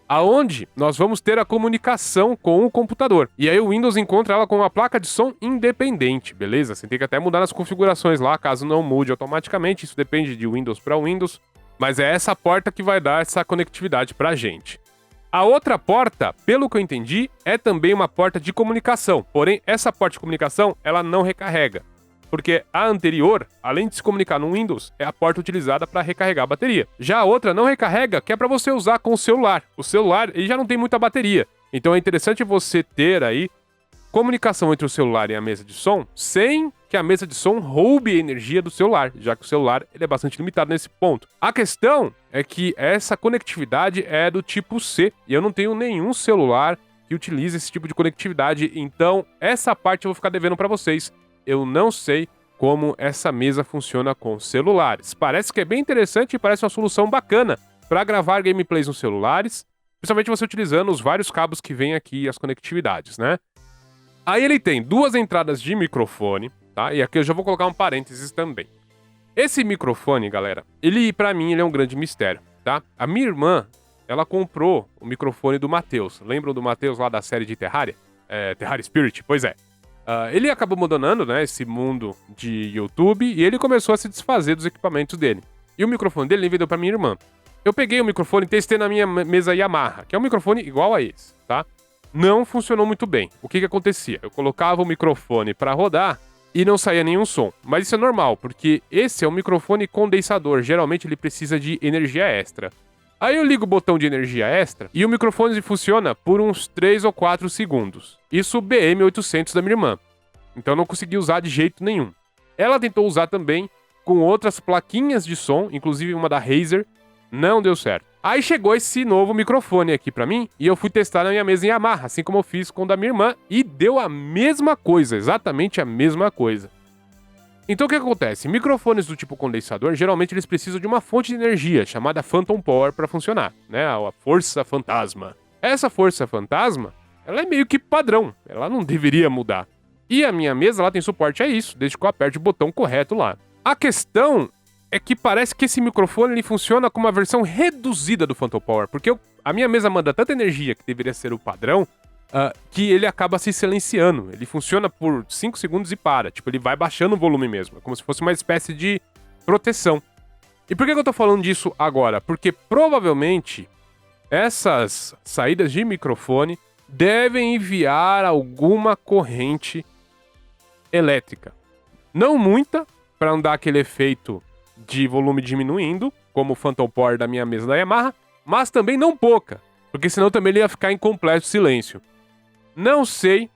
Aonde nós vamos ter a comunicação com o computador. E aí o Windows encontra ela com uma placa de som independente, beleza? Você tem que até mudar nas configurações lá, caso não mude automaticamente. Isso depende de Windows para Windows. Mas é essa porta que vai dar essa conectividade pra gente. A outra porta, pelo que eu entendi, é também uma porta de comunicação. Porém, essa porta de comunicação, ela não recarrega. Porque a anterior, além de se comunicar no Windows, é a porta utilizada para recarregar a bateria. Já a outra não recarrega, que é para você usar com o celular. O celular, ele já não tem muita bateria. Então é interessante você ter aí comunicação entre o celular e a mesa de som, sem que a mesa de som roube a energia do celular, já que o celular ele é bastante limitado nesse ponto. A questão é que essa conectividade é do tipo C, e eu não tenho nenhum celular que utilize esse tipo de conectividade, então essa parte eu vou ficar devendo para vocês. Eu não sei como essa mesa funciona com celulares. Parece que é bem interessante e parece uma solução bacana para gravar gameplays nos celulares, principalmente você utilizando os vários cabos que vem aqui, as conectividades, né? Aí ele tem 2 entradas de microfone, tá? E aqui eu já vou colocar um parênteses também. Esse microfone, galera, ele, pra mim, ele é um grande mistério, tá? A minha irmã, ela comprou o microfone do Matheus. Lembram do Matheus lá da série de Terraria? Terraria Spirit? Pois é. Ele acabou abandonando, né, esse mundo de YouTube e ele começou a se desfazer dos equipamentos dele. E o microfone dele ele vendeu pra minha irmã. Eu peguei o microfone e testei na minha mesa Yamaha, que é um microfone igual a esse, tá? Não funcionou muito bem. O que acontecia? Eu colocava o microfone pra rodar e não saía nenhum som. Mas isso é normal, porque esse é um microfone condensador. Geralmente ele precisa de energia extra. Aí eu ligo o botão de energia extra e o microfone funciona por uns 3 ou 4 segundos. Isso BM800 da minha irmã. Então eu não consegui usar de jeito nenhum. Ela tentou usar também com outras plaquinhas de som, inclusive uma da Razer, não deu certo. Aí chegou esse novo microfone aqui pra mim e eu fui testar na minha mesa em Yamaha, assim como eu fiz com o da minha irmã, e deu a mesma coisa, exatamente a mesma coisa. Então o que acontece? Microfones do tipo condensador, geralmente eles precisam de uma fonte de energia, chamada Phantom Power, para funcionar, né? A força fantasma. Essa força fantasma, ela é meio que padrão, ela não deveria mudar. E a minha mesa, ela tem suporte a isso, desde que eu aperte o botão correto lá. A questão é que parece que esse microfone ele funciona com uma versão reduzida do Phantom Power, porque a minha mesa manda tanta energia, que deveria ser o padrão, que ele acaba se silenciando. Ele funciona por 5 segundos e para. Tipo, ele vai baixando o volume mesmo. É como se fosse uma espécie de proteção. E por que eu tô falando disso agora? Porque provavelmente essas saídas de microfone devem enviar alguma corrente elétrica. Não muita, para não dar aquele efeito de volume diminuindo, como o Phantom Power da minha mesa da Yamaha, mas também não pouca, porque senão também ele ia ficar em completo silêncio. Não sei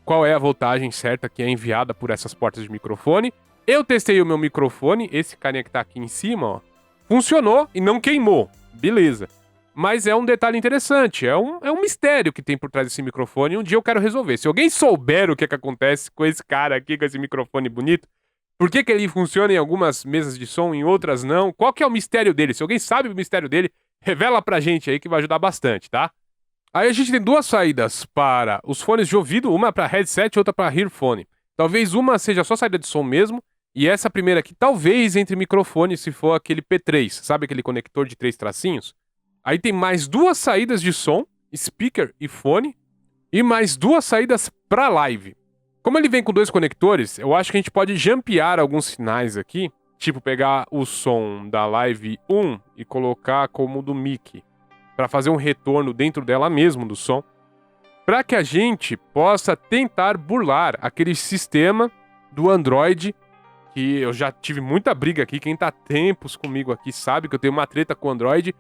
qual é a voltagem certa que é enviada por essas portas de microfone. Eu testei o meu microfone, esse carinha que tá aqui em cima, ó. Funcionou e não queimou. Beleza. Mas é um detalhe interessante, é um mistério que tem por trás desse microfone e um dia eu quero resolver. Se alguém souber o que acontece com esse cara aqui, com esse microfone bonito, por que ele funciona em algumas mesas de som, em outras não, qual que é o mistério dele? Se alguém sabe o mistério dele, revela pra gente aí que vai ajudar bastante, tá? Aí a gente tem duas saídas para os fones de ouvido, uma para headset e outra para earphone. Talvez uma seja só saída de som mesmo, e essa primeira aqui talvez entre microfone se for aquele P3, sabe aquele conector de 3 tracinhos? Aí tem mais duas saídas de som, speaker e fone, e mais duas saídas para live. Como ele vem com 2 conectores, eu acho que a gente pode jampear alguns sinais aqui, tipo pegar o som da live 1 e colocar como do mic, para fazer um retorno dentro dela mesmo do som, para que a gente possa tentar burlar aquele sistema do Android, que eu já tive muita briga aqui, quem tá há tempos comigo aqui sabe que eu tenho uma treta com o Android,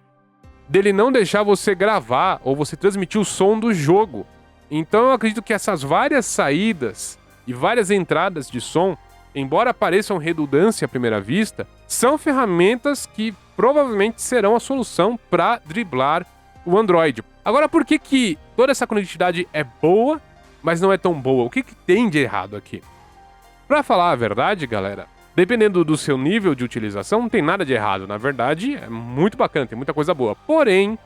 dele não deixar você gravar ou você transmitir o som do jogo. Então eu acredito que essas várias saídas e várias entradas de som, embora pareçam redundância à primeira vista, são ferramentas que provavelmente serão a solução para driblar o Android. Agora, por que toda essa conectividade é boa, mas não é tão boa? O que tem de errado aqui? Para falar a verdade, galera, dependendo do seu nível de utilização, não tem nada de errado. Na verdade, é muito bacana, tem muita coisa boa. Porém,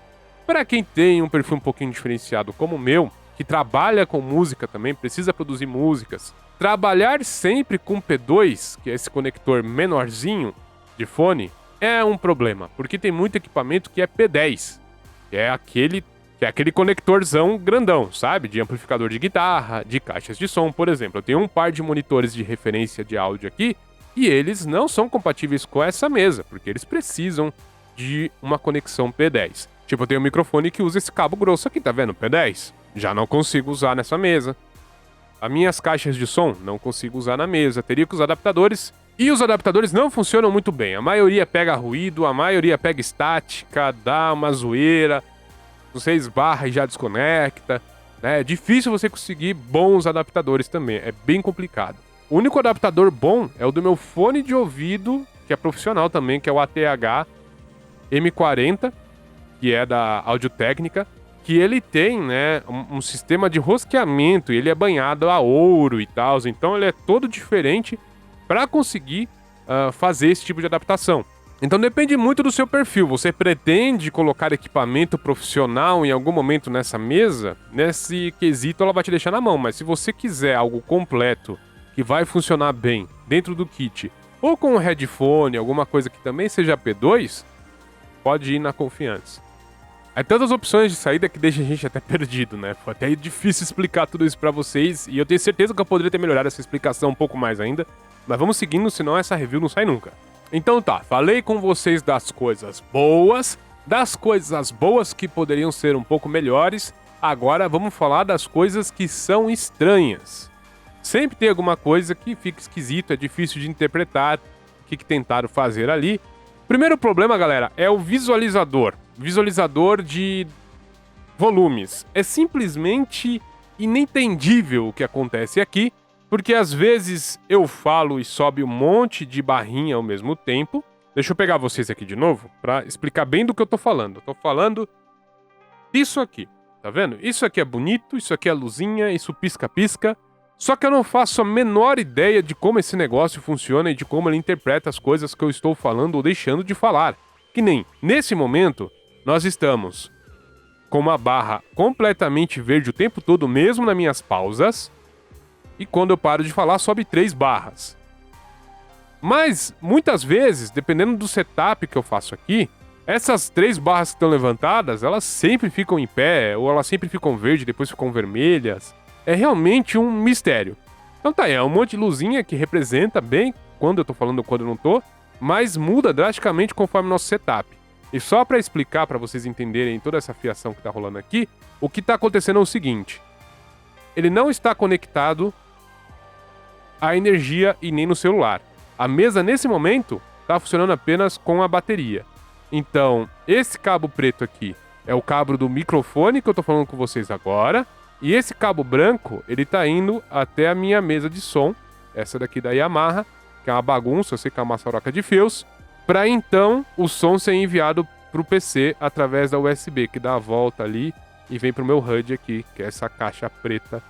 para quem tem um perfil um pouquinho diferenciado como o meu, que trabalha com música também, precisa produzir músicas, trabalhar sempre com P2, que é esse conector menorzinho de fone, é um problema, porque tem muito equipamento que é P10, que é aquele conectorzão grandão, sabe? De amplificador de guitarra, de caixas de som, por exemplo. Eu tenho um par de monitores de referência de áudio aqui, e eles não são compatíveis com essa mesa, porque eles precisam de uma conexão P10. Tipo, eu tenho um microfone que usa esse cabo grosso aqui, tá vendo? P10. Já não consigo usar nessa mesa. As minhas caixas de som não consigo usar na mesa. Teria que usar adaptadores. E os adaptadores não funcionam muito bem. A maioria pega ruído, a maioria pega estática, dá uma zoeira. Você esbarra e já desconecta. É difícil você conseguir bons adaptadores também. É bem complicado. O único adaptador bom é o do meu fone de ouvido, que é profissional também, que é o ATH M40, que é da Audio-Técnica, que ele tem, né, um sistema de rosqueamento, e ele é banhado a ouro e tal, então ele é todo diferente para conseguir fazer esse tipo de adaptação. Então depende muito do seu perfil. Você pretende colocar equipamento profissional em algum momento nessa mesa? Nesse quesito ela vai te deixar na mão, mas se você quiser algo completo, que vai funcionar bem dentro do kit, ou com um headphone, alguma coisa que também seja P2, pode ir na confiança. Há tantas opções de saída que deixa a gente até perdido, né? Foi até difícil explicar tudo isso pra vocês, e eu tenho certeza que eu poderia ter melhorado essa explicação um pouco mais ainda, mas vamos seguindo, senão essa review não sai nunca. Então tá, falei com vocês das coisas boas que poderiam ser um pouco melhores, agora vamos falar das coisas que são estranhas. Sempre tem alguma coisa que fica esquisito, é difícil de interpretar o que tentaram fazer ali. Primeiro problema, galera, é o visualizador. Visualizador de volumes. É simplesmente inentendível o que acontece aqui, porque às vezes eu falo e sobe um monte de barrinha ao mesmo tempo. Deixa eu pegar vocês aqui de novo para explicar bem do que eu tô falando. Eu tô falando disso aqui, tá vendo? Isso aqui é bonito, isso aqui é luzinha, isso pisca-pisca. Só que eu não faço a menor ideia de como esse negócio funciona e de como ele interpreta as coisas que eu estou falando ou deixando de falar. Que nem, nesse momento, nós estamos com uma barra completamente verde o tempo todo, mesmo nas minhas pausas. E quando eu paro de falar, sobe 3 barras. Mas, muitas vezes, dependendo do setup que eu faço aqui, essas 3 barras que estão levantadas, elas sempre ficam em pé, ou elas sempre ficam verdes, depois ficam vermelhas. É realmente um mistério. Então tá, é um monte de luzinha que representa bem quando eu tô falando, quando eu não tô, mas muda drasticamente conforme o nosso setup. E só para explicar, para vocês entenderem toda essa fiação que tá rolando aqui, o que tá acontecendo é o seguinte. Ele não está conectado à energia e nem no celular. A mesa, nesse momento, tá funcionando apenas com a bateria. Então, esse cabo preto aqui é o cabo do microfone que eu tô falando com vocês agora. E esse cabo branco, ele tá indo até a minha mesa de som, essa daqui da Yamaha, que é uma bagunça, eu sei que é uma maçaroca de fios, para então o som ser enviado pro PC através da USB, que dá a volta ali e vem pro meu HUD aqui, que é essa caixa preta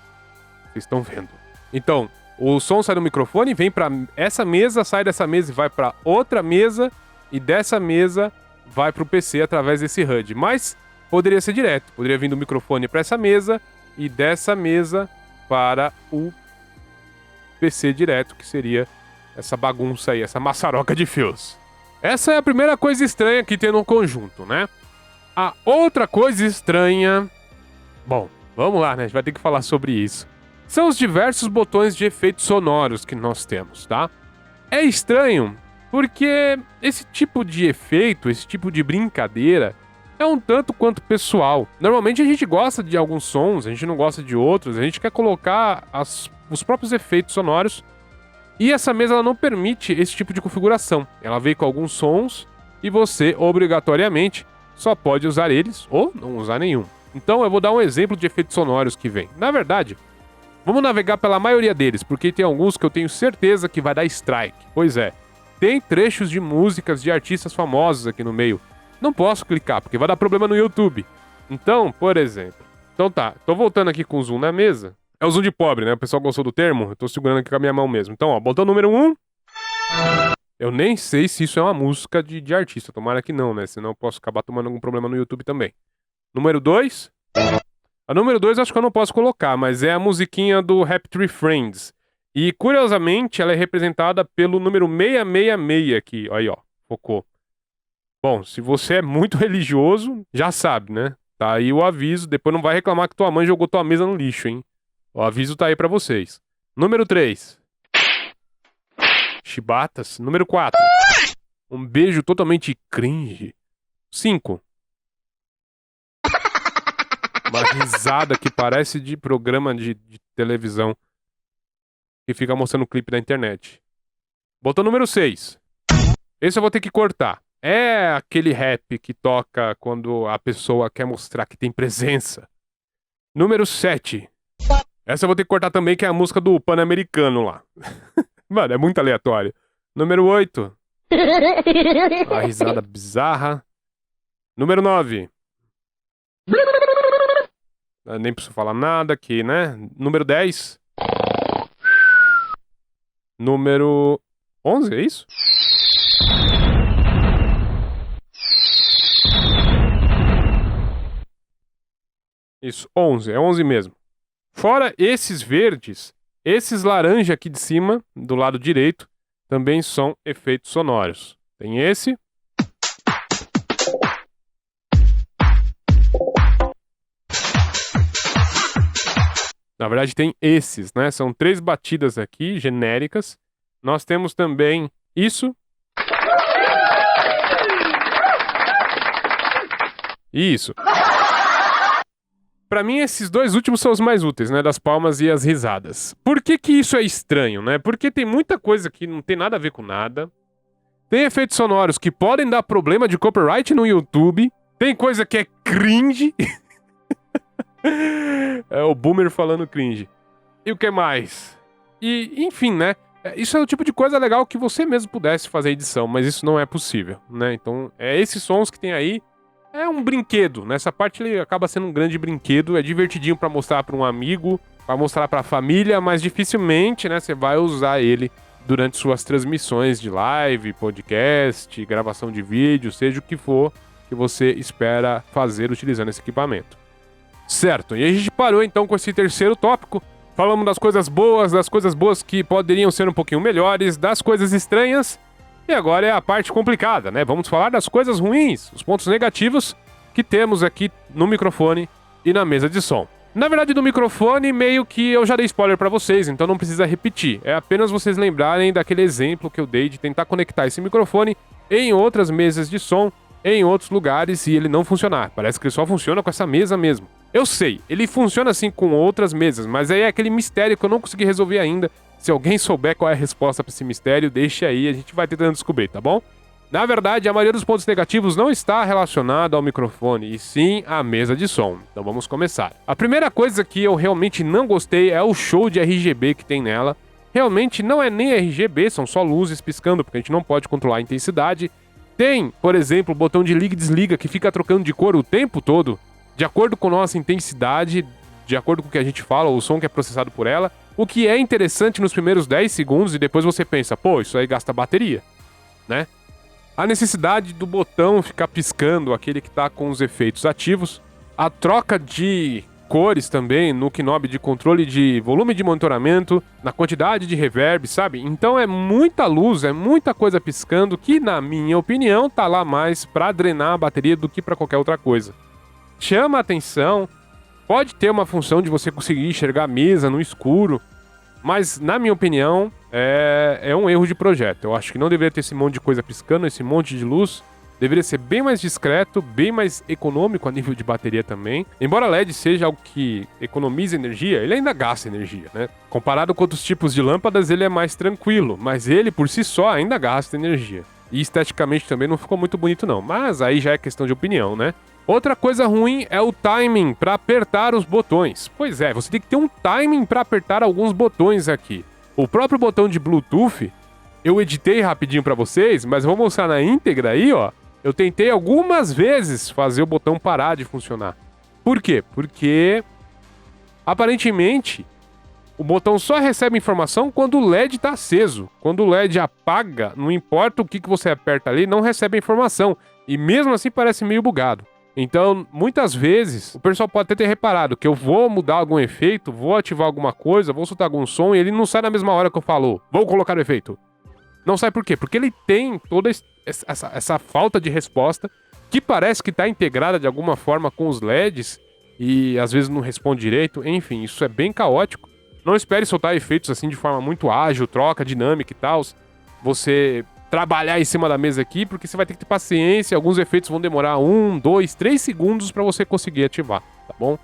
que vocês estão vendo. Então, o som sai do microfone, vem para essa mesa, sai dessa mesa e vai para outra mesa, e dessa mesa vai pro PC através desse HUD. Mas poderia ser direto. Poderia vir do microfone para essa mesa e dessa mesa para o PC direto, que seria essa bagunça aí, essa maçaroca de fios. Essa é a primeira coisa estranha que tem no conjunto, né? A outra coisa estranha... Bom, vamos lá, né? A gente vai ter que falar sobre isso. São os diversos botões de efeitos sonoros que nós temos, tá? É estranho porque esse tipo de efeito, esse tipo de brincadeira é um tanto quanto pessoal. Normalmente a gente gosta de alguns sons, a gente não gosta de outros, a gente quer colocar os próprios efeitos sonoros e essa mesa ela não permite esse tipo de configuração. Ela vem com alguns sons e você, obrigatoriamente, só pode usar eles ou não usar nenhum. Então eu vou dar um exemplo de efeitos sonoros que vem. Na verdade, vamos navegar pela maioria deles, porque tem alguns que eu tenho certeza que vai dar strike. Pois é, tem trechos de músicas de artistas famosos aqui no meio. Não posso clicar, porque vai dar problema no YouTube. Então, por exemplo... Então tá, tô voltando aqui com o zoom na mesa. É o zoom de pobre, né? O pessoal gostou do termo? Eu tô segurando aqui com a minha mão mesmo. Então, ó, botão número 1. Eu nem sei se isso é uma música de artista. Tomara que não, né? Senão eu posso acabar tomando algum problema no YouTube também. Número 2. A número 2 acho que eu não posso colocar, mas é a musiquinha do Happy Tree Friends. E, curiosamente, ela é representada pelo número 666 aqui. Aí, ó. Focou. Bom, se você é muito religioso, já sabe, né? Tá aí o aviso. Depois não vai reclamar que tua mãe jogou tua mesa no lixo, hein? O aviso tá aí pra vocês. Número 3. Chibatas. Número 4. Um beijo totalmente cringe. 5. Uma risada que parece de programa de televisão que fica mostrando o clipe da internet. Botão número 6. Esse eu vou ter que cortar. É aquele rap que toca quando a pessoa quer mostrar que tem presença. Número 7. Essa eu vou ter que cortar também, que é a música do Pan-Americano lá. Mano, é muito aleatório. Número 8. A risada bizarra. Número 9. Nem preciso falar nada aqui, né? Número 10. Número 11, é isso? Isso, 11. É 11 mesmo. Fora esses verdes, esses laranja aqui de cima, do lado direito, também são efeitos sonoros. Tem esse. Na verdade tem esses, né? São 3 batidas aqui, genéricas. Nós temos também isso. E isso. Pra mim, esses 2 últimos são os mais úteis, né? Das palmas e as risadas. Por que que isso é estranho, né? Porque tem muita coisa que não tem nada a ver com nada. Tem efeitos sonoros que podem dar problema de copyright no YouTube. Tem coisa que é cringe. É o boomer falando cringe. E o que mais? E, enfim, né? Isso é o tipo de coisa legal que você mesmo pudesse fazer edição, mas isso não é possível, né? Então, esses sons que tem aí é um brinquedo. Nessa parte ele acaba sendo um grande brinquedo, é divertidinho pra mostrar pra um amigo, pra mostrar pra família, mas dificilmente, né, você vai usar ele durante suas transmissões de live, podcast, gravação de vídeo, seja o que for que você espera fazer utilizando esse equipamento. Certo, e a gente parou então com esse terceiro tópico. Falamos das coisas boas que poderiam ser um pouquinho melhores, das coisas estranhas. E agora é a parte complicada, né? Vamos falar das coisas ruins, os pontos negativos que temos aqui no microfone e na mesa de som. Na verdade, no microfone, meio que eu já dei spoiler pra vocês, então não precisa repetir. É apenas vocês lembrarem daquele exemplo que eu dei de tentar conectar esse microfone em outras mesas de som, em outros lugares, e ele não funcionar. Parece que ele só funciona com essa mesa mesmo. Eu sei, ele funciona assim com outras mesas, mas aí é aquele mistério que eu não consegui resolver ainda. Se alguém souber qual é a resposta pra esse mistério, deixa aí, a gente vai tentando descobrir, tá bom? Na verdade, a maioria dos pontos negativos não está relacionado ao microfone, e sim à mesa de som. Então vamos começar. A primeira coisa que eu realmente não gostei é o show de RGB que tem nela. Realmente não é nem RGB, são só luzes piscando, porque a gente não pode controlar a intensidade. Tem, por exemplo, o botão de liga e desliga que fica trocando de cor o tempo todo, de acordo com nossa intensidade, de acordo com o que a gente fala, o som que é processado por ela. O que é interessante nos primeiros 10 segundos e depois você pensa, pô, isso aí gasta bateria, né? a necessidade do botão ficar piscando, aquele que está com os efeitos ativos, a troca de cores também no knob de controle de volume de monitoramento, na quantidade de reverb, sabe? Então é muita luz, é muita coisa piscando que, na minha opinião, tá lá mais para drenar a bateria do que para qualquer outra coisa. Chama a atenção, pode ter uma função de você conseguir enxergar a mesa no escuro, mas, na minha opinião, é um erro de projeto. Eu acho que não deveria ter esse monte de coisa piscando, esse monte de luz. Deveria ser bem mais discreto, bem mais econômico a nível de bateria também. Embora LED seja algo que economiza energia, ele ainda gasta energia, né? Comparado com outros tipos de lâmpadas, ele é mais tranquilo, mas ele, por si só, ainda gasta energia. E esteticamente também não ficou muito bonito não, mas aí já é questão de opinião, né? Outra coisa ruim é o timing para apertar os botões. Pois é, você tem que ter um timing para apertar alguns botões aqui. O próprio botão de Bluetooth, eu editei rapidinho para vocês, mas vou mostrar na íntegra aí, ó. Eu tentei algumas vezes fazer o botão parar de funcionar. Por quê? Porque, aparentemente, o botão só recebe informação quando o LED está aceso. Quando o LED apaga, não importa o que você aperta ali, não recebe a informação. E mesmo assim parece meio bugado. Então, muitas vezes, o pessoal pode até ter reparado que eu vou mudar algum efeito, vou ativar alguma coisa, vou soltar algum som e ele não sai na mesma hora que eu falo, vou colocar o efeito. Não sai por quê? Porque ele tem toda essa falta de resposta que parece que está integrada de alguma forma com os LEDs e às vezes não responde direito. Enfim, isso é bem caótico. Não espere soltar efeitos assim de forma muito ágil, troca, dinâmica e tal. Você trabalhar em cima da mesa aqui, porque você vai ter que ter paciência. Alguns efeitos vão demorar 1, 2, 3 segundos para você conseguir ativar, tá bom?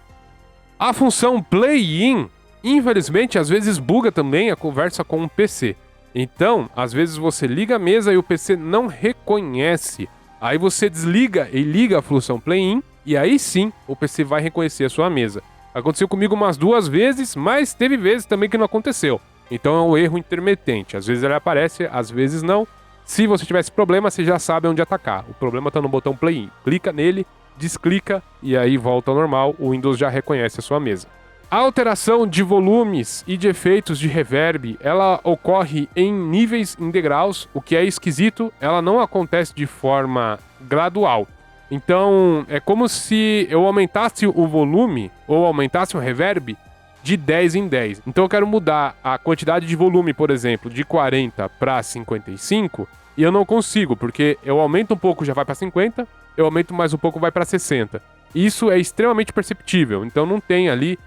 A função Play-In, infelizmente, às vezes buga também a conversa com o PC. Então, às vezes você liga a mesa e o PC não reconhece. Aí você desliga e liga a função Play-In e aí sim o PC vai reconhecer a sua mesa. Aconteceu comigo umas 2 vezes, mas teve vezes também que não aconteceu. Então é um erro intermitente. Às vezes ele aparece, às vezes não. Se você tiver esse problema, você já sabe onde atacar. O problema está no botão Play-In. Clica nele, desclica e aí volta ao normal. O Windows já reconhece a sua mesa. A alteração de volumes e de efeitos de reverb, ela ocorre em níveis em degraus, o que é esquisito, ela não acontece de forma gradual. Então, é como se eu aumentasse o volume ou aumentasse o reverb de 10 em 10. Então eu quero mudar a quantidade de volume, por exemplo, de 40 para 55, e eu não consigo, porque eu aumento um pouco, já vai para 50, eu aumento mais um pouco, vai para 60. Isso é extremamente perceptível, então não tem ali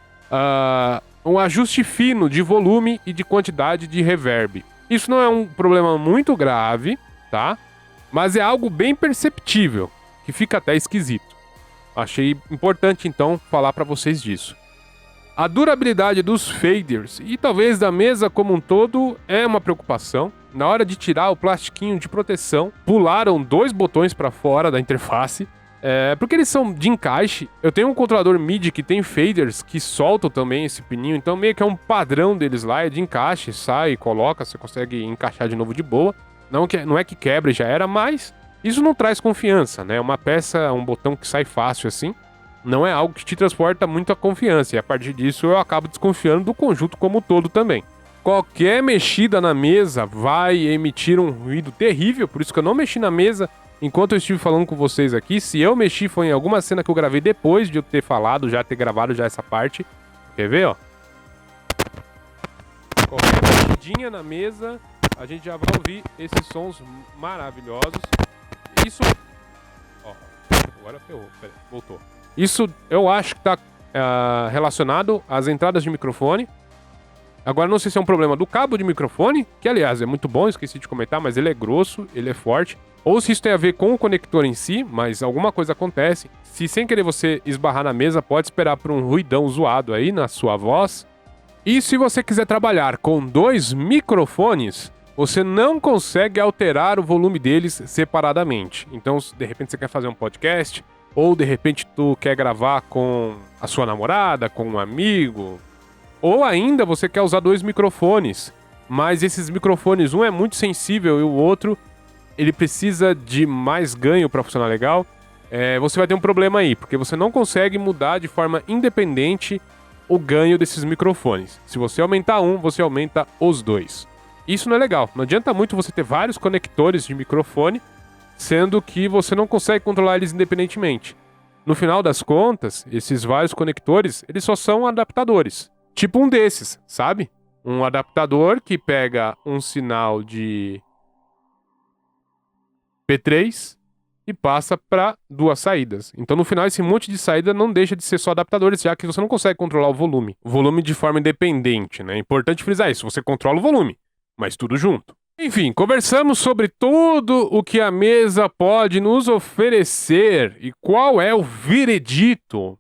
um ajuste fino de volume e de quantidade de reverb. Isso não é um problema muito grave, tá? Mas é algo bem perceptível, que fica até esquisito. Achei importante, então, falar para vocês disso. A durabilidade dos faders e talvez da mesa como um todo é uma preocupação. Na hora de tirar o plastiquinho de proteção, pularam 2 botões para fora da interface. Porque eles são de encaixe. Eu tenho um controlador MIDI que tem faders que soltam também esse pininho, então meio que é um padrão deles lá, é de encaixe, sai, coloca, você consegue encaixar de novo de boa. Não é que quebra, já era, mas isso não traz confiança, né? Uma peça, um botão que sai fácil assim, não é algo que te transporta muito a confiança, e a partir disso eu acabo desconfiando do conjunto como um todo também. Qualquer mexida na mesa vai emitir um ruído terrível, por isso que eu não mexi na mesa enquanto eu estive falando com vocês aqui. Se eu mexi foi em alguma cena que eu gravei depois de eu ter falado, já ter gravado já essa parte. Quer ver, ó? Qualquer mexidinha na mesa, a gente já vai ouvir esses sons maravilhosos. Isso... Ó, agora ferrou, peraí, voltou. Isso eu acho que tá relacionado às entradas de microfone. Agora não sei se é um problema do cabo de microfone, que aliás é muito bom, esqueci de comentar, mas ele é grosso, ele é forte. Ou se isso tem a ver com o conector em si, mas alguma coisa acontece. Se sem querer você esbarrar na mesa, pode esperar por um ruidão zoado aí na sua voz. E se você quiser trabalhar com 2 microfones, você não consegue alterar o volume deles separadamente. Então, de repente você quer fazer um podcast, ou de repente tu quer gravar com a sua namorada, com um amigo, ou ainda você quer usar 2 microfones, mas esses microfones, um é muito sensível e o outro ele precisa de mais ganho para funcionar legal. Você vai ter um problema aí, porque você não consegue mudar de forma independente o ganho desses microfones. Se você aumentar um, você aumenta os 2. Isso não é legal. Não adianta muito você ter vários conectores de microfone sendo que você não consegue controlar eles independentemente. No final das contas, esses vários conectores, eles só são adaptadores. Tipo um desses, sabe? Um adaptador que pega um sinal de P3 e passa para 2 saídas. Então, no final, esse monte de saída não deixa de ser só adaptadores, já que você não consegue controlar o volume. O volume de forma independente, né? É importante frisar isso. Você controla o volume, mas tudo junto. Enfim, conversamos sobre tudo o que a mesa pode nos oferecer e qual é o veredito.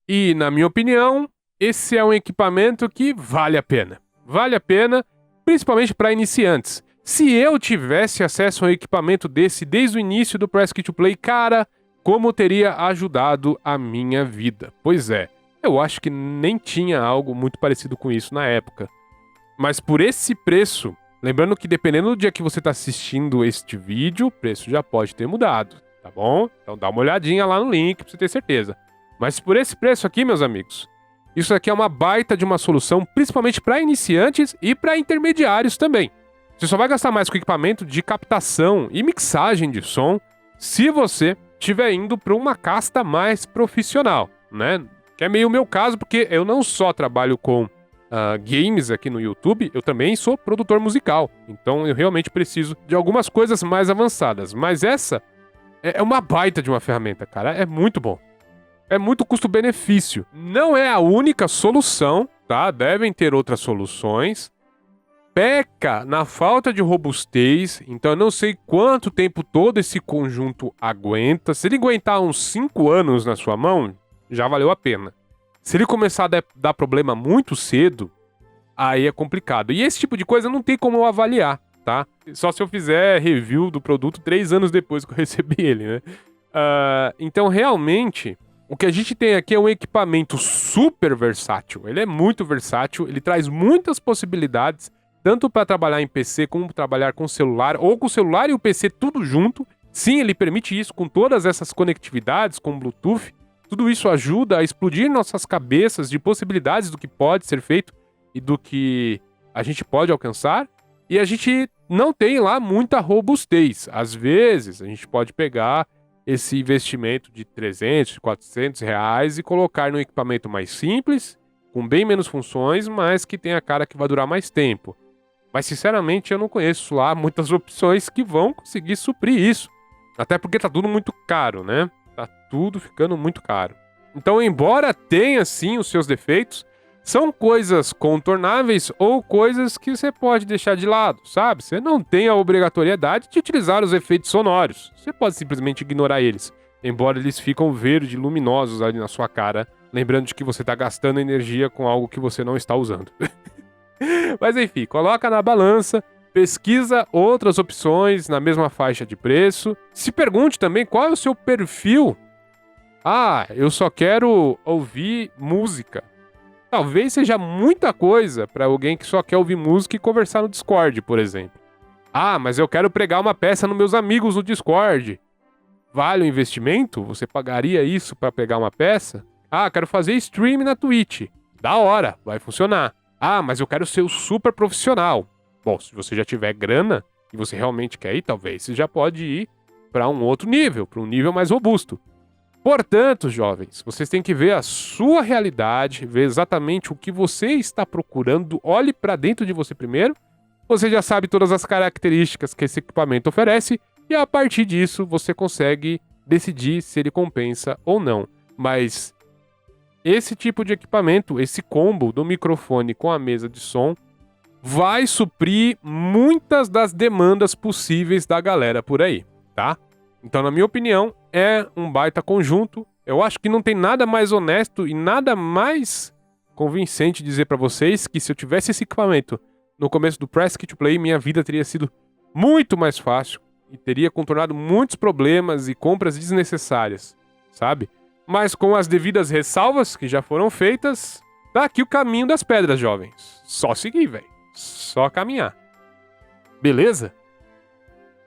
E, na minha opinião, esse é um equipamento que vale a pena. Vale a pena, principalmente para iniciantes. Se eu tivesse acesso a um equipamento desse desde o início do Press Kit Play, cara, como teria ajudado a minha vida? Pois é, eu acho que nem tinha algo muito parecido com isso na época. Mas por esse preço, lembrando que dependendo do dia que você está assistindo este vídeo, o preço já pode ter mudado, tá bom? Então dá uma olhadinha lá no link pra você ter certeza. Mas por esse preço aqui, meus amigos, isso aqui é uma baita de uma solução, principalmente para iniciantes e para intermediários também. Você só vai gastar mais com equipamento de captação e mixagem de som se você estiver indo para uma casta mais profissional, né? Que é meio o meu caso, porque eu não só trabalho com games aqui no YouTube, eu também sou produtor musical. Então eu realmente preciso de algumas coisas mais avançadas. Mas essa é uma baita de uma ferramenta, cara. É muito bom. É muito custo-benefício. Não é a única solução, tá? Devem ter outras soluções. Peca na falta de robustez, então eu não sei quanto tempo todo esse conjunto aguenta. Se ele aguentar uns 5 anos na sua mão, já valeu a pena. Se ele começar a dar problema muito cedo, aí é complicado. E esse tipo de coisa não tem como eu avaliar, tá? Só se eu fizer review do produto 3 anos depois que eu recebi ele, né? Então, realmente, o que a gente tem aqui é um equipamento super versátil. Ele é muito versátil, ele traz muitas possibilidades, tanto para trabalhar em PC como trabalhar com celular, ou com o celular e o PC tudo junto. Sim, ele permite isso com todas essas conectividades, com Bluetooth. Tudo isso ajuda a explodir nossas cabeças de possibilidades do que pode ser feito e do que a gente pode alcançar. E a gente não tem lá muita robustez. Às vezes, a gente pode pegar esse investimento de 300, 400 reais e colocar num equipamento mais simples, com bem menos funções, mas que tem a cara que vai durar mais tempo. Mas, sinceramente, eu não conheço lá muitas opções que vão conseguir suprir isso. Até porque tá tudo muito caro, né? Tá tudo ficando muito caro. Então, embora tenha, sim, os seus defeitos, são coisas contornáveis ou coisas que você pode deixar de lado, sabe? Você não tem a obrigatoriedade de utilizar os efeitos sonoros. Você pode simplesmente ignorar eles, embora eles ficam verde luminosos ali na sua cara, lembrando de que você tá gastando energia com algo que você não está usando. Mas enfim, coloca na balança, pesquisa outras opções na mesma faixa de preço. Se pergunte também qual é o seu perfil. Ah, eu só quero ouvir música. Talvez seja muita coisa para alguém que só quer ouvir música e conversar no Discord, por exemplo. Ah, mas eu quero pregar uma peça nos meus amigos no Discord. Vale o investimento? Você pagaria isso para pegar uma peça? Ah, quero fazer stream na Twitch. Da hora, vai funcionar. Ah, mas eu quero ser o super profissional. Bom, se você já tiver grana e você realmente quer ir, talvez você já pode ir para um outro nível, para um nível mais robusto. Portanto, jovens, vocês têm que ver a sua realidade, ver exatamente o que você está procurando. Olhe para dentro de você primeiro. Você já sabe todas as características que esse equipamento oferece e a partir disso você consegue decidir se ele compensa ou não. Mas esse tipo de equipamento, esse combo do microfone com a mesa de som, vai suprir muitas das demandas possíveis da galera por aí, tá? Então, na minha opinião, é um baita conjunto. Eu acho que não tem nada mais honesto e nada mais convincente dizer pra vocês que se eu tivesse esse equipamento no começo do Press Kit Play, minha vida teria sido muito mais fácil e teria contornado muitos problemas e compras desnecessárias, sabe? Mas com as devidas ressalvas que já foram feitas, tá aqui o caminho das pedras, jovens. Só seguir, velho. Só caminhar. Beleza?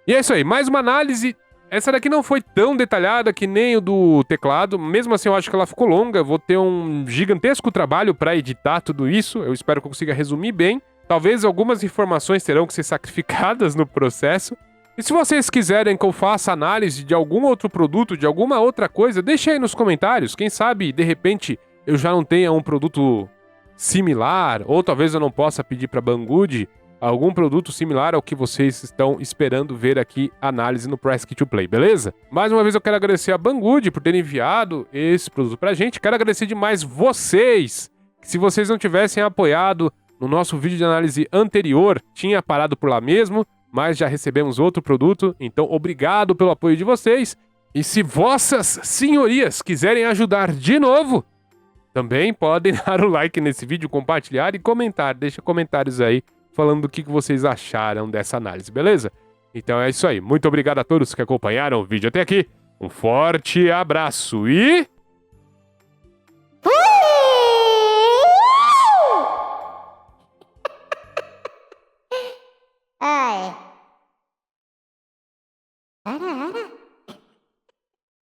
E é isso aí, mais uma análise. Essa daqui não foi tão detalhada que nem o do teclado. Mesmo assim, eu acho que ela ficou longa. Vou ter um gigantesco trabalho para editar tudo isso. Eu espero que eu consiga resumir bem. Talvez algumas informações terão que ser sacrificadas no processo. E se vocês quiserem que eu faça análise de algum outro produto, de alguma outra coisa, deixa aí nos comentários. Quem sabe, de repente, eu já não tenha um produto similar, ou talvez eu não possa pedir para Banggood algum produto similar ao que vocês estão esperando ver aqui análise no Press Kit to Play, beleza? Mais uma vez eu quero agradecer a Banggood por ter enviado esse produto pra gente. Quero agradecer demais vocês, que se vocês não tivessem apoiado no nosso vídeo de análise anterior, tinha parado por lá mesmo, mas já recebemos outro produto, então obrigado pelo apoio de vocês. E se vossas senhorias quiserem ajudar de novo, também podem dar o like nesse vídeo, compartilhar e comentar. Deixa comentários aí falando do que vocês acharam dessa análise, beleza? Então é isso aí. Muito obrigado a todos que acompanharam o vídeo até aqui. Um forte abraço e...